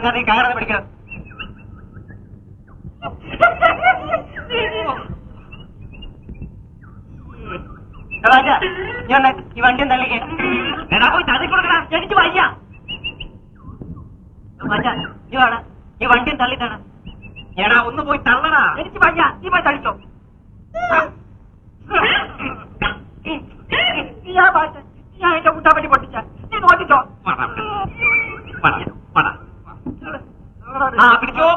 ആശാനെ കയറാതെ പിടിക്കണം. ഈ വണ്ടിയും തള്ളിക്കേ. എടാ പോയി തള്ളി കൊടുക്കണം, എനിക്ക് വയ്യ. നീ വേണം ഈ വണ്ടിയും തള്ളിത്താണ്. എടാ ഒന്ന് പോയി തള്ളടാ, എനിക്ക് വയ്യ. നീ പോയി തള്ളിച്ചോ. ഞാൻ എന്റെ കുട്ടാപ്പറ്റി പൊട്ടിച്ച നീ നോക്കിച്ചോ. പിടിച്ചോ.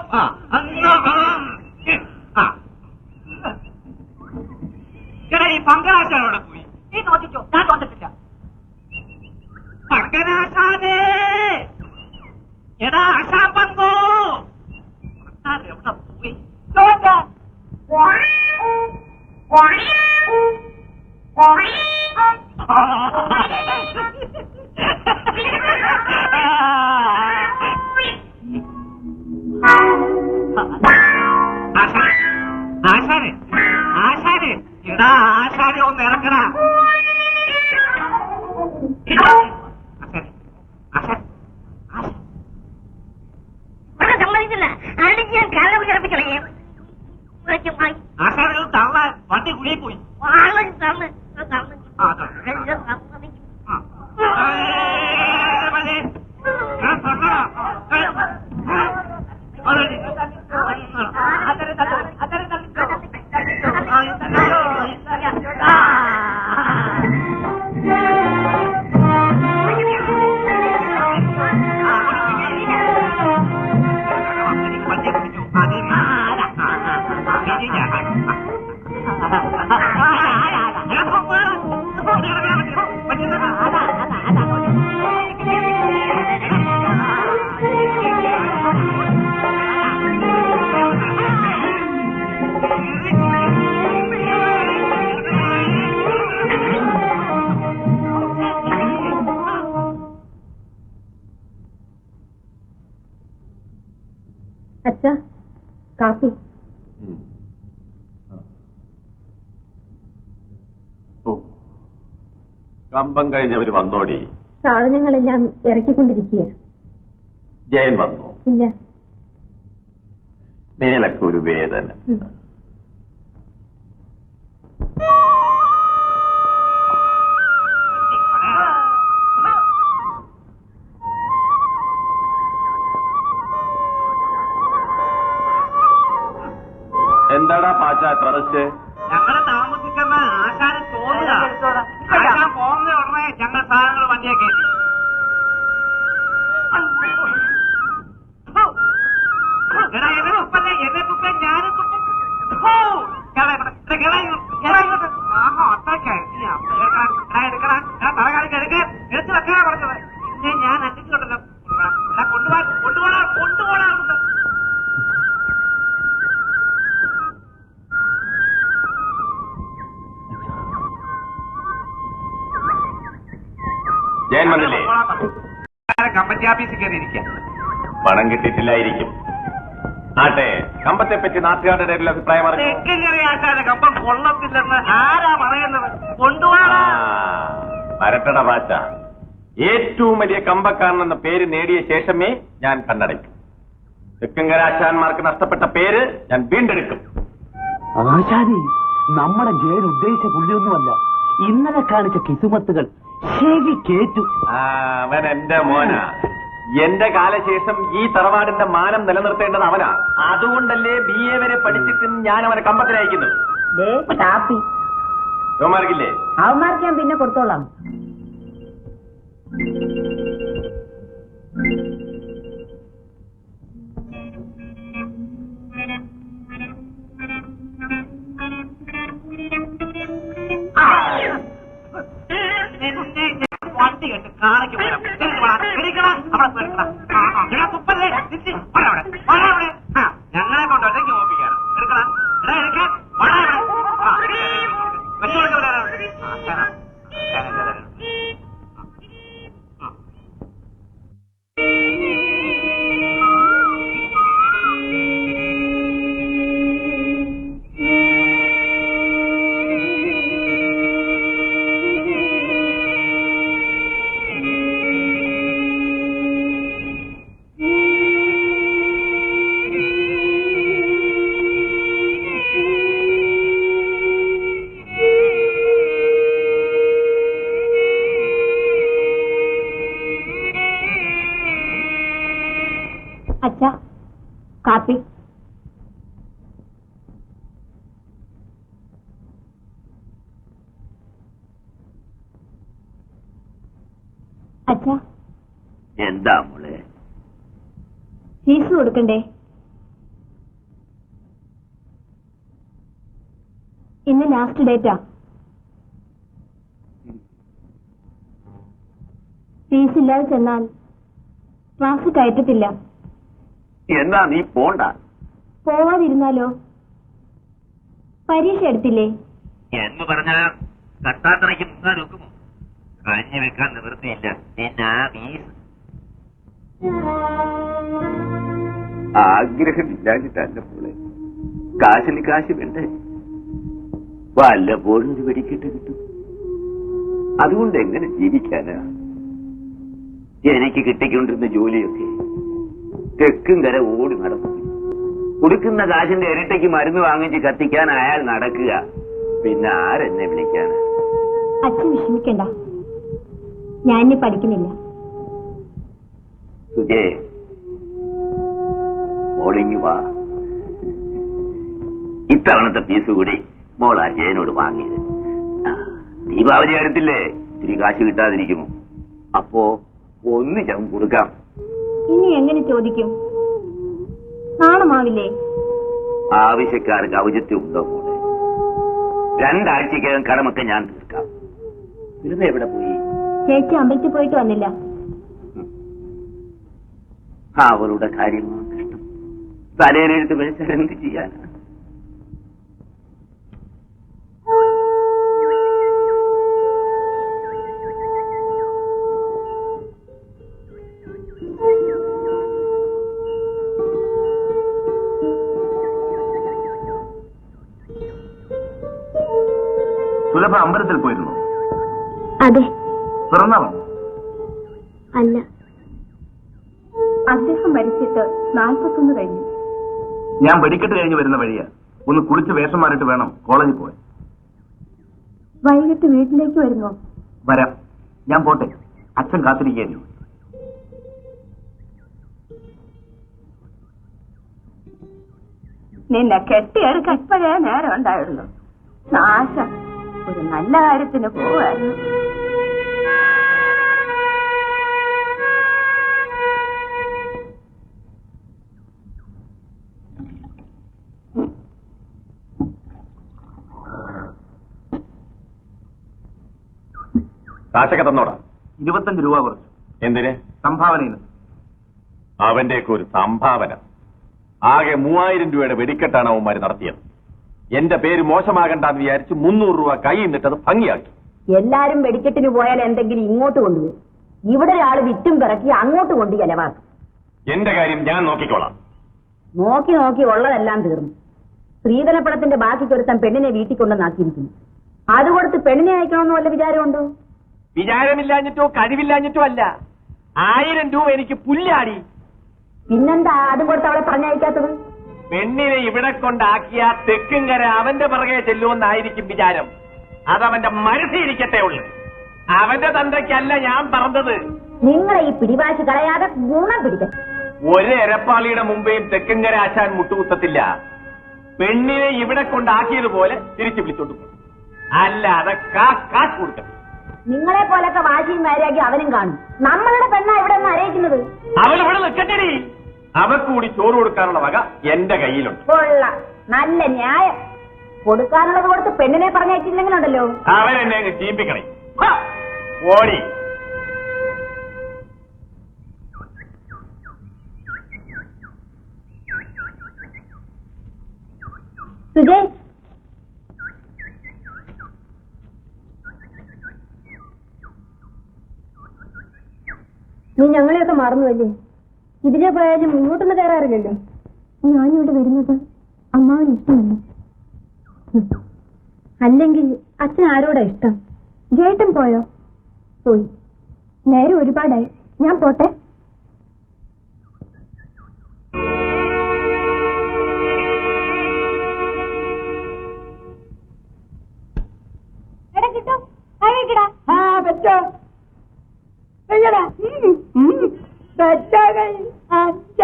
എടാ ഈ പങ്കനാശാനോടെ പോയി. നീ നോക്കിച്ചോ, ഞാൻ തോന്നിട്ടില്ല. പങ്കനാശാനേ, എടാ ആശാൻ പങ്കോ എവിടെ പോയി? ആശാനെ, ആശാനെ, എടാ ആശാനെ ഒന്ന് ഇറക്കണ. ആശാനെ തള്ളാൻ വണ്ടി കുഴിയെ പോയി. അച്ഛാ, കാപ്പി. കമ്പം കഴിഞ്ഞവര് വന്നോടി? സാധനങ്ങളെല്ലാം ഇറക്കിക്കൊണ്ടിരിക്കുക. ജയൻ വന്നു? ഇല്ല. മേലൊക്കെ ഒരു വേദന. എന്താടാ പാച്ച പ്രദർശിച്ച്? ഞങ്ങള് താമസിക്കുന്ന ആശാന് തോന്നുക ആശാൻ പോകുന്ന ഉടനെ ഞങ്ങൾ സാധനങ്ങൾ വണ്ടിയെ കയറ്റി. എടാ എന്നെ തുപ്പല്ലേ, എന്നെ തുപ്പേ ഞാനും തുപ്പും. അത്രയ്ക്കായിരുന്നു തലകാലിക്ക് എടുത്ത് വെക്കാനാ പറഞ്ഞത്. പിന്നെ ഞാൻ അന്വേഷിച്ചിട്ടുണ്ടല്ലോ. കൊണ്ടുപോകാ. ജയൻ വന്നില്ലേ? കമ്പനി ഓഫീസിൽ കയറിയിരിക്കാം. പണം കിട്ടിയിട്ടില്ലായിരിക്കും. ആട്ടെ, കമ്പത്തെ പറ്റി നാട്ടുകാരുടെ അഭിപ്രായം ആശാന്റെ കമ്പം കൊള്ളത്തില്ലെന്ന് ആരാ പറയുന്നത്? കൊണ്ടുപോകാ. വരട്ടട പാച്ച, ഏറ്റവും വലിയ കമ്പക്കാരനെന്ന പേര് നേടിയ ശേഷമേ ഞാൻ കണ്ണടയ്ക്കും. തെക്കങ്കരാശാന്മാർക്ക് നഷ്ടപ്പെട്ട പേര് ഞാൻ വീണ്ടെടുക്കും. ആശാനെ, നമ്മുടെ ജയൻ ഉദ്ദേശിച്ച പുള്ളിയൊന്നുമല്ല. ഇന്നലെ കാണിച്ച കിസുമത്തുകൾ ശരി കേറ്റു. അവൻ എന്റെ മോനാ. എന്റെ കാലശേഷം ഈ തറവാടിന്റെ മാനം നിലനിർത്തേണ്ടത് അവനാ. അതുകൊണ്ടല്ലേ BA വരെ പഠിച്ചിട്ടും ഞാൻ അവനെ കമ്പത്തിലയക്കുന്നു. ോമാർക്കില്ലേ? അവന്മാർക്ക് ഞാൻ പിന്നെ കൊടുത്തോളാം. വണ്ടി കെട്ട് കാണിക്ക് പോരാം. ഞങ്ങളെ കൊണ്ട് ഒറ്റയ്ക്ക് ഓപ്പിക്കാറ്. എടുക്കണം. കാപ്പി. അച്ഛാ, എന്താ മോളെ? ഫീസ് കൊടുക്കണ്ടേ? ഇന്ന് ലാസ്റ്റ് ഡേറ്റാ. ഫീസ് ഇല്ലാതെ ചെന്നാൽ ക്ലാസ് കയറ്റത്തില്ല. എന്നാ നീ പോണ്ട. പോവാതിരുന്നാലോ? പരീക്ഷ എടുത്തില്ലേ? എന്ന് പറഞ്ഞാൽ കട്ടാത്തറയ്ക്ക് മുങ്ങാൻ നോക്കുമോ? കഞ്ഞി വെക്കാൻ നിവൃത്തിയില്ല. പിന്നെ ഫീസ് ആഗ്രഹമില്ലാഞ്ഞിട്ടല്ല മോളെ, കാശിന് കാശ് വേണ്ടേ? വല്ലപ്പോഴും ഒരു വെടിക്കെട്ട് കിട്ടും. അതുകൊണ്ട് എങ്ങനെ ജീവിക്കാനാ? എനിക്ക് കിട്ടിക്കൊണ്ടിരുന്ന ജോലിയൊക്കെ തെക്കും കര ഓടി നടക്കും. കൊടുക്കുന്ന കാശിന്റെ ഇരട്ടയ്ക്ക് മരുന്ന് വാങ്ങിച്ച് കത്തിക്കാൻ അയാൾ നടക്കുക. പിന്നെ ആരെന്നെ വിളിക്കാനാ? അച്ഛൻ വിഷമിക്കണ്ട, ഞാൻ ഇനി പഠിക്കുന്നില്ല. സുജേ, മോളിങ്ങി വാ. ഇത്തവണത്തെ ഫീസ് കൂടി മോൾ ആ ജയനോട് വാങ്ങിയത്. ദീപാവലി അടുത്തില്ലേ, ഇത്തിരി കാശ് കിട്ടാതിരിക്കുമോ? അപ്പോ ഒന്നിച്ചും കൊടുക്കാം. ഇനി എങ്ങനെ ചോദിക്കും? നാണമാവില്ലേ? ആവശ്യക്കാർക്ക് ഔചിത്യം ഉണ്ടോ മോളെ? 2 ആഴ്ചക്കകം കടമൊക്കെ ഞാൻ തീർക്കാം. വെറുതെ എവിടെ പോയി? ചേച്ചി അമ്പലത്തിൽ പോയിട്ട് വന്നില്ല. അവളുടെ കാര്യമാണ് കഷ്ടം. തലയിലെഴുത്ത് വിളിച്ചാൽ എന്ത് ചെയ്യാനാ? സുലഭ അമ്പലത്തിൽ പോയിരുന്നു? അതെ. പിറന്നാളോ? അല്ല, അദ്ദേഹം മരിച്ചിട്ട് 41 കഴിഞ്ഞു. ഞാൻ വെടിക്കെട്ട് കഴിഞ്ഞ് വരുന്ന വഴിയാ. ഒന്ന് കുളിച്ച് വേഷം മാറിയിട്ട് വേണം കോളേജിൽ പോവാൻ. വൈകിട്ട് വീട്ടിലേക്ക് വരുമോ? വരാം. ഞാൻ പോട്ടെ, അച്ഛൻ കാത്തിരിക്കുകയായിരുന്നു. നിന്നെ കെട്ടിയെടുക്കാൻ ഇപ്പോഴേ നേരം ഉണ്ടായുള്ളൂ. നാശം, ഒരു നല്ല കാര്യത്തിന് പോവായിരുന്നു. കാശൊക്കെ തന്നോടാ? 25 രൂപ കുറച്ചു. എന്തിന്? സംഭാവനയിൽ. അവന്റെയൊക്കെ ഒരു സംഭാവന. ആകെ 3000 രൂപയുടെ വെടിക്കെട്ടാണ് അവന്മാര് നടത്തിയത്. എന്റെ പേര് മോശമാകണ്ടെന്ന് വിചാരിച്ച് 300 രൂപ കൈ നിന്നിട്ടത് ഭംഗിയാക്കി. എല്ലാരും വെടിക്കെട്ടിന് പോയാൽ എന്തെങ്കിലും ഇങ്ങോട്ട് കൊണ്ടുപോയി, ഇവിടെ ഒരാൾ വിറ്റും പിറക്കി അങ്ങോട്ട് കൊണ്ട് ചെലവാക്കും. എന്റെ കാര്യം ഞാൻ നോക്കിക്കോളാം. നോക്കി നോക്കി ഉള്ളതെല്ലാം തീർന്നു. സ്ത്രീധനപ്പണത്തിന്റെ ബാക്കിക്കൊരുത്തൻ പെണ്ണിനെ വീട്ടിൽ കൊണ്ടുവന്നാക്കിയിരിക്കുന്നു. അത് കൊടുത്ത് പെണ്ണിനെ അയക്കണമെന്ന് വല്ല വിചാരമുണ്ടോ? വിചാരമില്ലാഞ്ഞിട്ടോ കഴിവില്ലാഞ്ഞിട്ടോ അല്ല. 1000 രൂപ എനിക്ക് പുല്ലാടി. പിന്നെന്താ അതും കൊടുത്ത് അവളെ പറഞ്ഞയക്കാത്തത്? പെണ്ണിനെ ഇവിടെ കൊണ്ടാക്കിയ തെക്കുംകര അവന്റെ പിറകെ ചെല്ലുമെന്നായിരിക്കും വിചാരം. അതവന്റെ മനസ്സിരിക്കട്ടെ ഉള്ളു. അവന്റെ തന്തയ്ക്കല്ല ഞാൻ പറഞ്ഞത്. നിങ്ങളെ ഈ പിടിവാശി കളയാതെ ഗുണം പിടിക്കണം. ഒരു എരപ്പാളിയുടെ മുമ്പേയും തെക്കുംകര ആശാൻ മുട്ടുകുത്തത്തില്ല. പെണ്ണിനെ ഇവിടെ കൊണ്ടാക്കിയതുപോലെ തിരിച്ചു വിളിച്ചോണ്ട് പോകും. അല്ലാതെ കാശ് കൊടുക്കട്ടെ. നിങ്ങളെ പോലൊക്കെ വാശിയും വൈരാഗ്യം അവനും കാണും. നമ്മളുടെ പെണ്ണ ഇവിടെ നിന്ന് അറിയിക്കുന്നത്. അവളിവിടെ നിൽക്കട്ടെ. അവക്കൂടി ചോറ് കൊടുക്കാനുള്ള വക എന്റെ കയ്യിലുണ്ട്. കൊള്ളാം, നല്ല ന്യായം. കൊടുക്കാനുള്ളത് കൊടുത്ത് പെണ്ണിനെ പറഞ്ഞയച്ചില്ലെങ്കിലുണ്ടല്ലോ അവരെന്നെ അങ്ങ് ചീമ്പിക്കണേ. ഓടി. സുജയ്, നീ ഞങ്ങളെയൊക്കെ മറന്നുവല്ലേ? ഇതിനെ പോയാലും മുന്നോട്ടൊന്നും കയറാറില്ലല്ലോ. ഞാനിവിടെ വരുന്നത് അമ്മാവന് ഇഷ്ടമല്ല. അല്ലെങ്കിൽ അച്ഛൻ ആരോടാ ഇഷ്ടം? ജേട്ടൻ പോയോ? പോയി. നേരെ ഒരുപാടായി. ഞാൻ പോട്ടെ.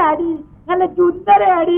അടി നല്ല ചുന്തര അടി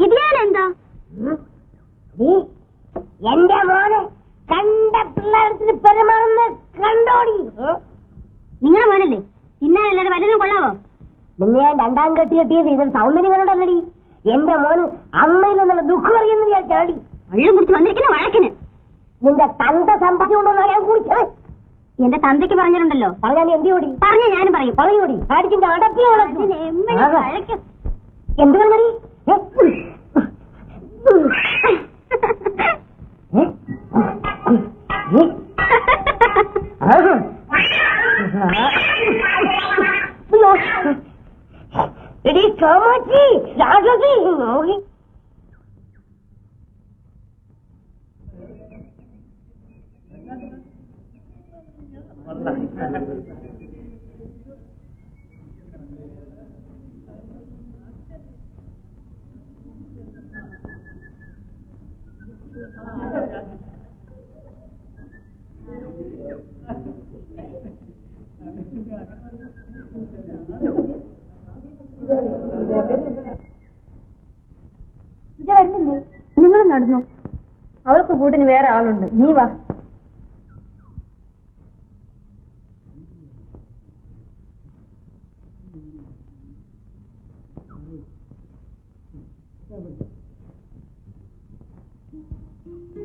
ഇതിയാലെന്താ എന്റെ മോനെ കണ്ട പിള്ളേരത്തിന് പെരുമാറുന്ന കണ്ടോടി. നിങ്ങളെ മോനല്ലേ തിന്നാനല്ലാതെ വലുതും കൊള്ളാവോ? നിന്നെ ഞാൻ രണ്ടാം കെട്ടിയത് ഇതിന് സൗന്ദര്യങ്ങളുണ്ടല്ലടി. എന്റെ മോന് അമ്മയിൽ നിന്നുള്ള ദുഃഖം അറിയുന്ന ഞാൻ ചാടി വെള്ളം കുടിച്ച് വന്നിരിക്കുന്ന വഴക്കിന്. നിന്റെ തന്ത സമ്പാദ്യമുണ്ടോ ഞാൻ കുടിച്ചത്? എന്റെ തന്തയ്ക്ക് പറഞ്ഞിട്ടുണ്ടല്ലോ. പറഞ്ഞാൽ എന്തിയോടി? പറഞ്ഞ ഞാനും പറയും. പറയൂടി. ആടിക്കിന്റെ അടപ്പിലാണ് എന്ത് കണ്ടടി? എടി കാമാക്ഷി, രാജകി നോക്കി നിങ്ങൾ നടന്നു. അവൾക്ക് കൂട്ടിന് വേറെ ആളുണ്ട്. നീ വാ.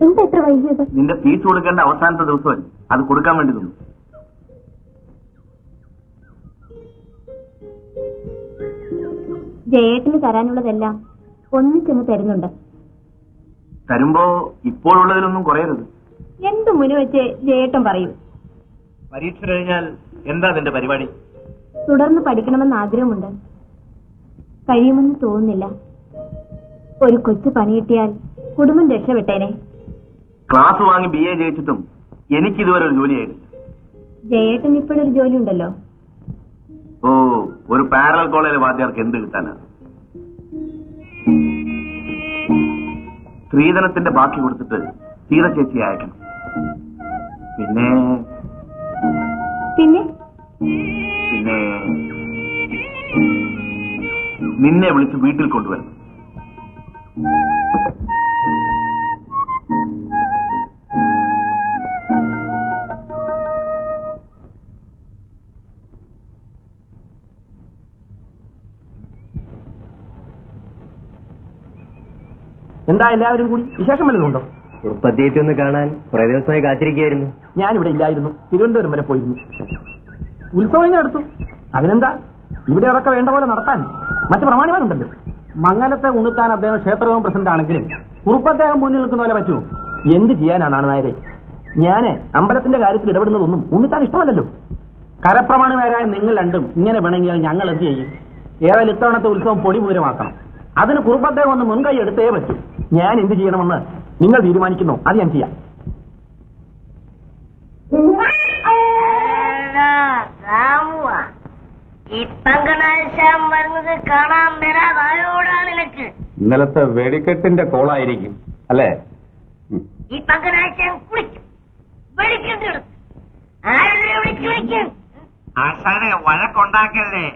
എന്താ എത്ര വൈകിയത്? നിന്റെ ഫീസ് കൊടുക്കേണ്ട അവസാനത്തെ ദിവസമല്ലേ, അത് കൊടുക്കാൻ വേണ്ടി തന്നു. ജയേട്ടന് തരാനുള്ളതെല്ലാം ഒന്നിച്ചെന്ന് തരുന്നുണ്ട്. തരുമ്പോ ഇപ്പോഴുള്ളതിലൊന്നും കുറയരുത്. എന്ത് മുന്നു വെച്ച് ജയേട്ടൻ പറയൂ. പരീക്ഷ കഴിഞ്ഞാൽ എന്താ നിന്റെ പരിപാടി? തുടർന്ന് പഠിക്കണമെന്ന് ആഗ്രഹമുണ്ട്. കഴിയുമെന്ന് തോന്നുന്നില്ല. ഒരു കൊച്ചു പണി കിട്ടിയാൽ കുടുംബം രക്ഷപ്പെട്ടേനെ. ക്ലാസ് വാങ്ങി BA ജയിച്ചിട്ടും എനിക്കിതുവരെ ഒരു ജോലിയായിട്ടില്ല. ജയേട്ടൻ ഇപ്പോഴൊരു ജോലി ഉണ്ടല്ലോ. ഓ, ഒരു പാരലൽ കോളേജിലെ വാദ്യാർക്ക് എന്ത് കിട്ടാനാ? സ്ത്രീധനത്തിന്റെ ബാക്കി കൊടുത്തിട്ട് സീത ചേച്ചി അയക്കണം. പിന്നെ പിന്നെ പിന്നെ നിന്നെ വിളിച്ച് വീട്ടിൽ കൊണ്ടുവരണം. എന്താ എല്ലാവരും കൂടി വിശേഷം വല്ലതുണ്ടോ? ഉപ്പത്തിയേറ്റി ഒന്ന് കാണാൻ കുറെ ദിവസമായി കാത്തിരിക്കുകയായിരുന്നു. ഞാനിവിടെ ഇല്ലായിരുന്നു, തിരുവനന്തപുരം വരെ പോയിരുന്നു. ഉത്സവം നടത്തു. അതിനെന്താ, ഇവിടെ അതൊക്കെ വേണ്ട പോലെ നടത്താൻ മറ്റു പ്രമാണിമാരുണ്ടല്ലോ. മംഗലത്തെ ഉണ്ണുത്താൻ അദ്ദേഹം ക്ഷേത്രവും പ്രസിഡന്റ് ആണെങ്കിലും കുറുപ്പദ്ദേഹം മുന്നിൽ നിൽക്കുന്ന പോലെ പറ്റുമോ? എന്ത് ചെയ്യാനാണ് നായരെ? ഞാന് അമ്പലത്തിന്റെ കാര്യത്തിൽ ഇടപെടുന്നതൊന്നും ഉണ്ണിത്താൻ ഇഷ്ടമല്ലല്ലോ. കരപ്രമാണിമാരായ നിങ്ങൾ രണ്ടും ഇങ്ങനെ വേണമെങ്കിൽ ഞങ്ങൾ എന്ത് ചെയ്യും? ഏതായാലും ഇത്തവണത്തെ ഉത്സവം പൊടിപൂരമാക്കണം. അതിന് കുറുപ്പദ്ദേഹം ഒന്ന് മുൻകൈ എടുത്തേ പറ്റൂ. ഞാൻ എന്ത് ചെയ്യണമെന്ന് നിങ്ങൾ തീരുമാനിക്കുന്നു, അത് ഞാൻ ചെയ്യാം. വരുന്നത് കാണാൻ വരാതായോടാണ് നിനക്ക്. ഇന്നലത്തെ വെടിക്കെട്ടിന്റെ കോളായിരിക്കും അല്ലേ? ഈ പങ്കനാഴ്ച കുളിക്കും, വെടിക്കെട്ടെടുത്ത് ആരുടെ വിളിക്കും. ആശാനെ വഴക്കുണ്ടാക്കല്ലേ,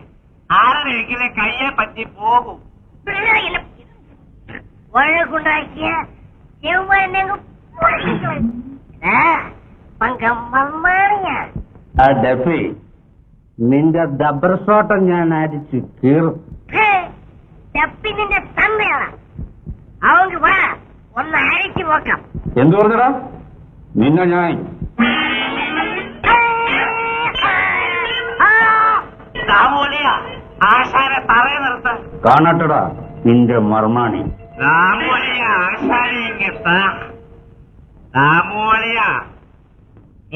ആരുടെയെങ്കിലും കയ്യെ പറ്റി പോകും. വഴക്കുണ്ടാക്കിയ പങ്കം വന്നാണിയാ. ആ ഡെഫി, നിന്റെ ഡബർ ഷോട്ടം ഞാൻ അടിച്ചു കീറും. നിന്റെ തന്നെയാണ്. അവങ്ക് വാ, ഒന്ന് അഴിച്ചു നോക്കാം. എന്തു പറഞ്ഞടാ? നിന്നെ ഞാൻ ആശാനെ തറയെ നിർത്ത. കാണട്ടടാ നിന്റെ മർമാണി. രാമോളിയ ആശാനെ ഇങ്ങെത്താ. രാമോളിയ,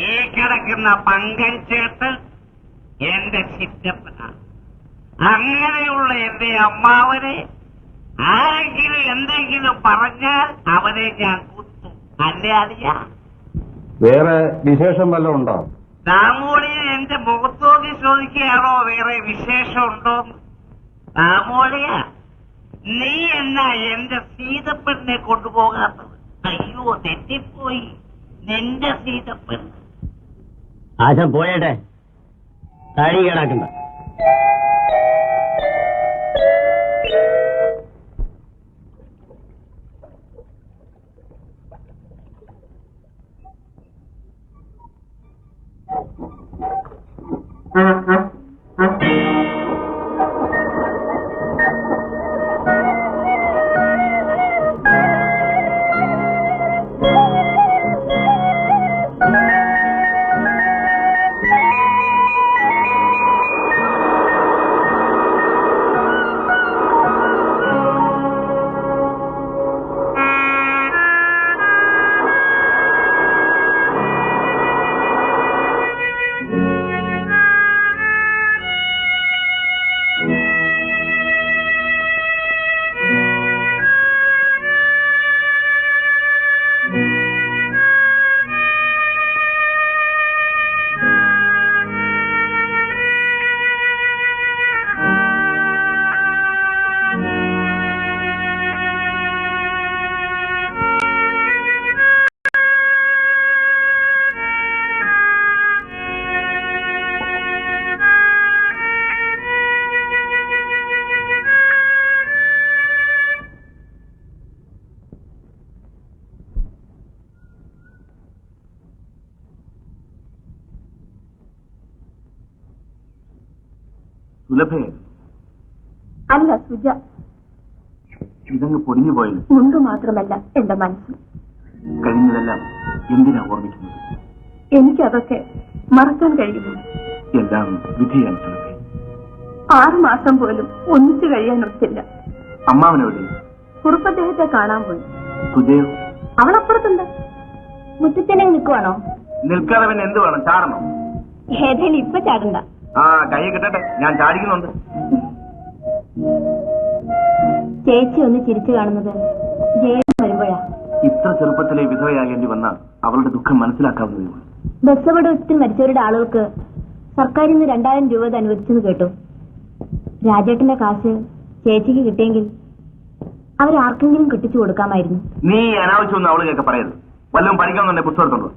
ഈ കിടക്കുന്ന പങ്കൻ ചേട്ടൻ എന്റെ ചിറ്റപ്പന. അങ്ങനെയുള്ള എന്റെ അമ്മാവനെ ആരെങ്കിലും എന്തെങ്കിലും പറഞ്ഞാൽ അവനെ ഞാൻ കുത്തും. അല്ലേ അറിയാ? വേറെ വിശേഷം വല്ലതും ഉണ്ടോ? ദാമോളിയെ എന്റെ മുഖത്തോക്കി ചോദിക്കുകയാണോ വേറെ വിശേഷം ഉണ്ടോന്ന്? ദാമോളിയ, നീ എന്നാ എന്റെ സീതപ്പെണ്ണിനെ കൊണ്ടുപോകാത്തത്? അയ്യോ, തെറ്റിപ്പോയി. നിന്റെ സീതപ്പെണ്ണ്. ആശം പോയേട്ടെ, താഴി കേടാക്കണ്ട. സുലഭേ, അല്ല സുജ. ഇതങ്ങ് പൊടിഞ്ഞു പോയത്. മുണ്ട് മാത്രമല്ല എന്റെ മനസ്സും. കഴിഞ്ഞതെല്ലാം എന്തിനാ ഓർമ്മിക്കുന്നത്? എനിക്കതൊക്കെ മറക്കാൻ കഴിയുന്നു. എല്ലാം വിധിയാണ് സുലഭേ. 6 മാസം പോലും ഒന്നിച്ചു കഴിയാനൊത്തില്ല. അമ്മാവനെവിടെ? കുറുപ്പദ്ദേഹത്തെ കാണാൻ പോയി. സുജയോ? അവളപ്പുറത്തുണ്ട്. മുറ്റത്തിനെ നിൽക്കുവാണോ? നിൽക്കാതെ പിന്നെ എന്ത് വേണം? ചാടണം. ഏതായാലും ഇപ്പൊ ചാടണ്ട. ആ, കൈ കിട്ടട്ടെ, ഞാൻ ചാടിക്കുന്നുണ്ട്. ചേച്ചി ഒന്ന് ചിരിച്ചു കാണുന്നത് ജയിലിൽ വരുമ്പോഴാ. ഇത്ര ചെറുപ്പത്തിലെ വിധവയാകേണ്ടി വന്ന അവളുടെ ദുഃഖം മനസ്സിലാക്കാവുന്നതേ ഉള്ളൂ. ബസ് അപകടത്തിൽ മരിച്ചവരുടെ ആളുകൾക്ക് സർക്കാരിൽ നിന്ന് 2000 രൂപ അനുവദിച്ചെന്ന് കേട്ടു. രാജേട്ടന്റെ കാശ് ചേച്ചിക്ക് കിട്ടിയെങ്കിൽ അവരാർക്കെങ്കിലും കെട്ടിച്ചു കൊടുക്കാമായിരുന്നു. നീ അനാവശ്യമൊന്നും അവള് കേൾക്കെ പറയരുത്. വല്ലതും പഠിക്കാമെന്നുണ്ടെ പുസ്തകത്തുള്ളൂ.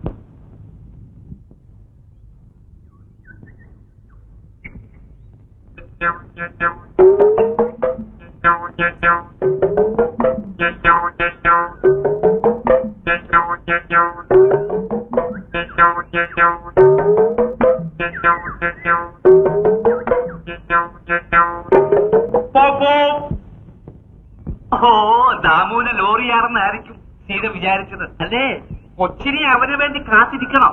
ദാമുവിനെ ലോറിയാണെന്നായിരിക്കും സീത വിചാരിച്ചത് അല്ലേ? കൊച്ചിനെ അവന് വേണ്ടി കാത്തിരിക്കണോ?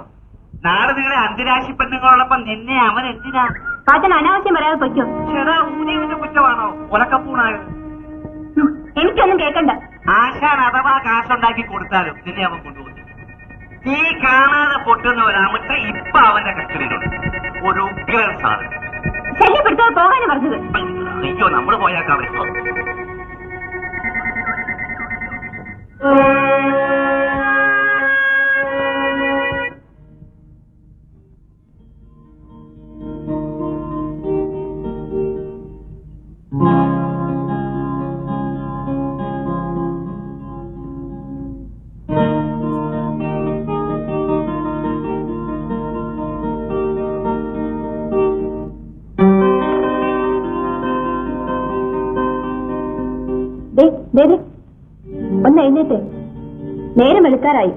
നാളെ നിങ്ങളെ അന്തരാശി പെണ്ണുങ്ങളോടൊപ്പം നിന്നെ അവൻ എന്തിനാ? പാച്ചൻ അനാവശ്യം പറയാതെ പൊയ്ക്കോ. ചേടാ, ഊരിയവന്റെ കുറ്റമാണോ ഒലക്കപ്പൂണായത്? എനിക്കൊന്നും കേൾക്കണ്ട. ആശാൻ അഥവാ കാശുണ്ടാക്കി കൊടുത്താലും നിന്നെ അവൻ കൊണ്ടുപോകും. നീ കാണാതെ പൊട്ടുന്ന ഒരാമത്തെ ഇപ്പൊ അവന്റെ കസ്റ്റഡിയിലുണ്ട്. ഒരു ഉഗ്രൻ സാധനം. ശല്യപ്പെടുത്താതെ പോകാനും പറഞ്ഞത്. അയ്യോ, നമ്മള് പോയാക്കാം. ഒന്ന് എഴുന്നേറ്റ്. നേരം വെളുക്കാറായി.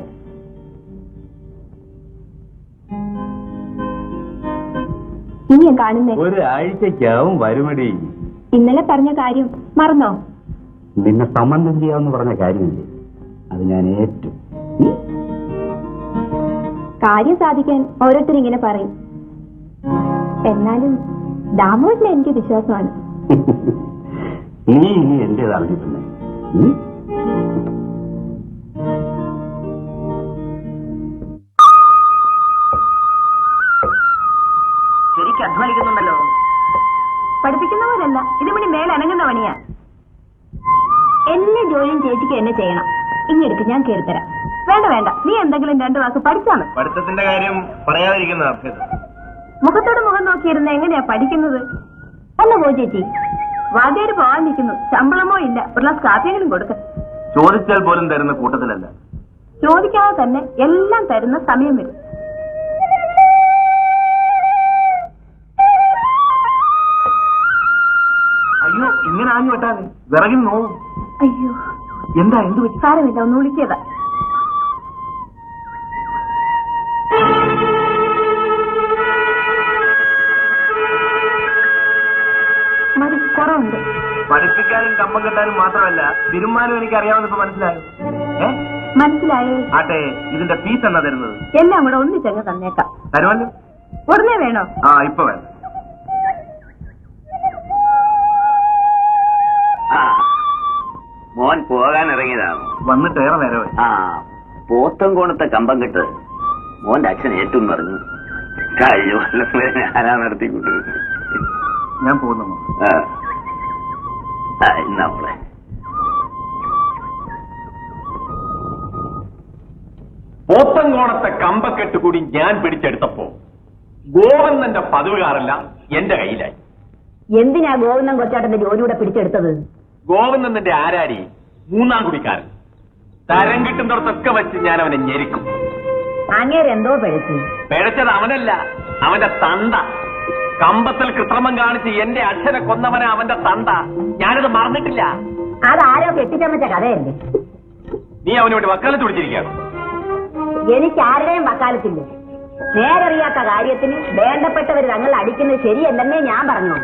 ഇനി കാണുന്നേ ഒരാഴ്ചക്കാവും വരുമടി. ഇന്നലെ പറഞ്ഞ കാര്യം മറന്നോ? നിന്നെ സംബന്ധം ചെയ്യാമെന്ന് പറഞ്ഞ കാര്യമില്ലേ, അത് ഞാൻ ഏറ്റു. കാര്യം സാധിക്കാൻ ഓരോരുത്തരും ഇങ്ങനെ പറയും. എന്നാലും ദാമോദിനെ എനിക്ക് വിശ്വാസമാണ്. നീ ഇനി എന്റേതാണ് പിന്നെ. ശരിക്കും അധ്വാനിക്കുന്നുണ്ടല്ലോ. പഠിപ്പിക്കുന്നവരല്ല, ഇതിമണി മേലനങ്ങുന്ന പണിയാ. എല്ലാ ജോലിയും ചേച്ചിക്ക് എന്നെ ചെയ്യണം. ഇങ്ങെടുക്ക്, ഞാൻ കയറിത്തരാം. വേണ്ട വേണ്ട, നീ എന്തെങ്കിലും 2 വാക്ക് പഠിച്ചാ മതി. പഠിത്തത്തിന്റെ കാര്യം പറയാതിരിക്കുന്ന അഭ്യർത്ഥന. മുഖത്തോട് മുഖം നോക്കിയിരുന്ന എങ്ങനെയാ പഠിക്കുന്നത്? അല്ല പോ ചേച്ചി, വാദ്യാര് പോവാൻ നിൽക്കുന്നു. ശമ്പളമോ ഇല്ല, ഒരു ഗ്ലാസ് കാപ്പിയെങ്കിലും കൊടുക്ക. ചോദിച്ചാൽ പോലും തരുന്ന കൂട്ടത്തിലല്ല. ചോദിക്കാതെ തന്നെ എല്ലാം തരുന്ന സമയം വരും. അയ്യോ, ഇങ്ങനെ ആഞ്ഞു വെട്ടാതെ വിറകിന് നോവും. അയ്യോ, എന്താ എന്ത് പറ്റി? സാരമില്ല, ഒന്ന് വിളിച്ചതാ. മതി, കുറവുണ്ട്. പഠിപ്പിക്കാനും കമ്പം കെട്ടാനും മാത്രമല്ല തിരുമാനും എനിക്ക് അറിയാമെന്ന് മനസ്സിലായോ? മനസ്സിലായേ? ആട്ടെ, ഇതിന്റെ ഫീസ് എന്നാ തരുന്നത്? എല്ലാം കൂടെ ഒന്നിച്ചങ്ങ് തന്നേക്കാം. തരുമല്ലോ? ഉടനെ വേണോ? ആ, ഇപ്പൊ വേണം. മോൻ പോകാൻ ഇറങ്ങിയതാണോ? വന്നിട്ട് ഏറെ നേരമായി. ആ, പോത്തൻകോണത്തെ കമ്പം കെട്ട് മോന്റെ അച്ഛൻ ഏറ്റവും പറഞ്ഞു. കഴിഞ്ഞ കൊല്ലം വരെ ഞാനാ നടത്തിക്കൊണ്ടിരുന്നത്. ഞാൻ പോകുന്നു. നമ്മളെ പോത്തൻകോണത്തെ കമ്പക്കെട്ട് കൂടി ഞാൻ പിടിച്ചെടുത്തപ്പോ ഗോവന്നന്റെ പതിവുകാരെല്ലാം എന്റെ കയ്യിലായി. എന്തിനാ ഗോവിന്ദൻ കൊച്ചാട്ടന്റെ ജോലിയൂടെ പിടിച്ചെടുത്തത്? ഗോവന്നന്റെ ആരാരി 3-ാം കുടിക്കാരൻ. തരം കിട്ടുന്നിടത്തൊക്കെ വെച്ച് ഞാൻ അവനെ ഞെരിക്കും. അങ്ങേരെന്തോ പിഴച്ചു. പിഴച്ചത് അവനല്ല, അവന്റെ തന്ത. കമ്പത്തിൽ കൃത്രിമം കാണിച്ച് എന്റെ അച്ഛനെ കൊന്നവനെ അവന്റെ തന്ത. ഞാനത് മറന്നിട്ടില്ല. അതാരോ കെട്ടിച്ചമച്ച കഥയല്ലേ? നീ അവനോട് വക്കാലത്ത് പിടിച്ചിരിക്കുകയാണ്. എനിക്ക് ആരുടെയും വക്കാലത്തില്ല. നേരറിയാത്ത കാര്യത്തിന് വേണ്ടപ്പെട്ടവർ തങ്ങൾ അടിക്കുന്നത് ശരിയല്ലെന്നേ ഞാൻ പറഞ്ഞു.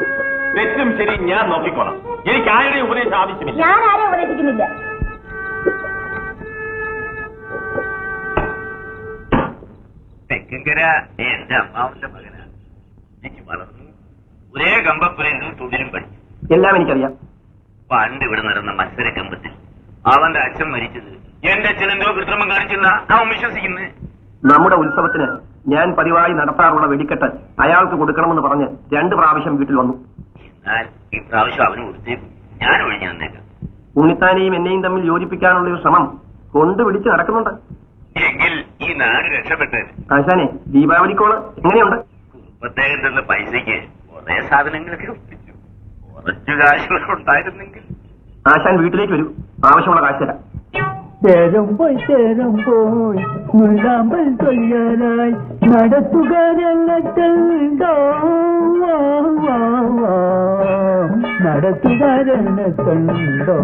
തെറ്റും ശരി ഞാൻ നോക്കിക്കോളാം. എനിക്ക് ആരുടെയും ഉപദേശം ആവശ്യമില്ല. ഞാൻ ആരെയും ഉപദേശിക്കുന്നില്ല. തെക്കങ്കര എന്റെ അമ്മാവന്റെ മകനാണ്. എനിക്ക് വളർന്നു ഒരേ കമ്പപ്പുരയിൽ തൊഴിലും പഠിച്ചു. എല്ലാം എനിക്കറിയാം. പണ്ട് ഇവിടെ നടന്ന മത്സര കമ്പത്തിൽ അവന്റെ അച്ഛൻ മരിച്ചത് എന്റെ അച്ഛൻ എന്തോ കൃത്രിമം കാണിച്ചെന്നാ അവൻ വിശ്വസിക്കുന്നത്. നമ്മുടെ ഉത്സവത്തിന് ഞാൻ പതിവായി നടത്താറുള്ള വെടിക്കെട്ട് അയാൾക്ക് കൊടുക്കണമെന്ന് പറഞ്ഞ് 2 പ്രാവശ്യം വീട്ടിൽ വന്നു. എന്നാൽ ഇപ്രാവശ്യം അവന് കൊടുത്തേക്കും. ഞാൻ ഒഴിഞ്ഞു വന്നേക്കാം. ഉണ്ണിത്താനെയും എന്നെയും തമ്മിൽ യോജിപ്പിക്കാനുള്ള ഒരു ശ്രമം കൊണ്ടുപിടിച്ച് നടക്കുന്നുണ്ട്. എങ്കിൽ ഈ നാട് രക്ഷപ്പെട്ടത്. ആശാനെ, ദീപാവലിക്കോള് എങ്ങനെയുണ്ട്? കുടുംബത്തേക്ക് തന്ന പൈസയ്ക്ക് കുറെ സാധനങ്ങളൊക്കെ ഒപ്പിച്ചു. കുറച്ചു കാശുകൾ ഉണ്ടായിരുന്നെങ്കിൽ. ആശാൻ വീട്ടിലേക്ക് വരൂ, ആവശ്യമുള്ള കാശ് തരാം. ചേരുമ്പോൾ മുല്ലാമ്പൽ കൊയ്യാനായി നടത്തുകാരങ്ങൾക്കുണ്ടോ? നടത്തുകാരങ്ങൾക്കുണ്ടോ?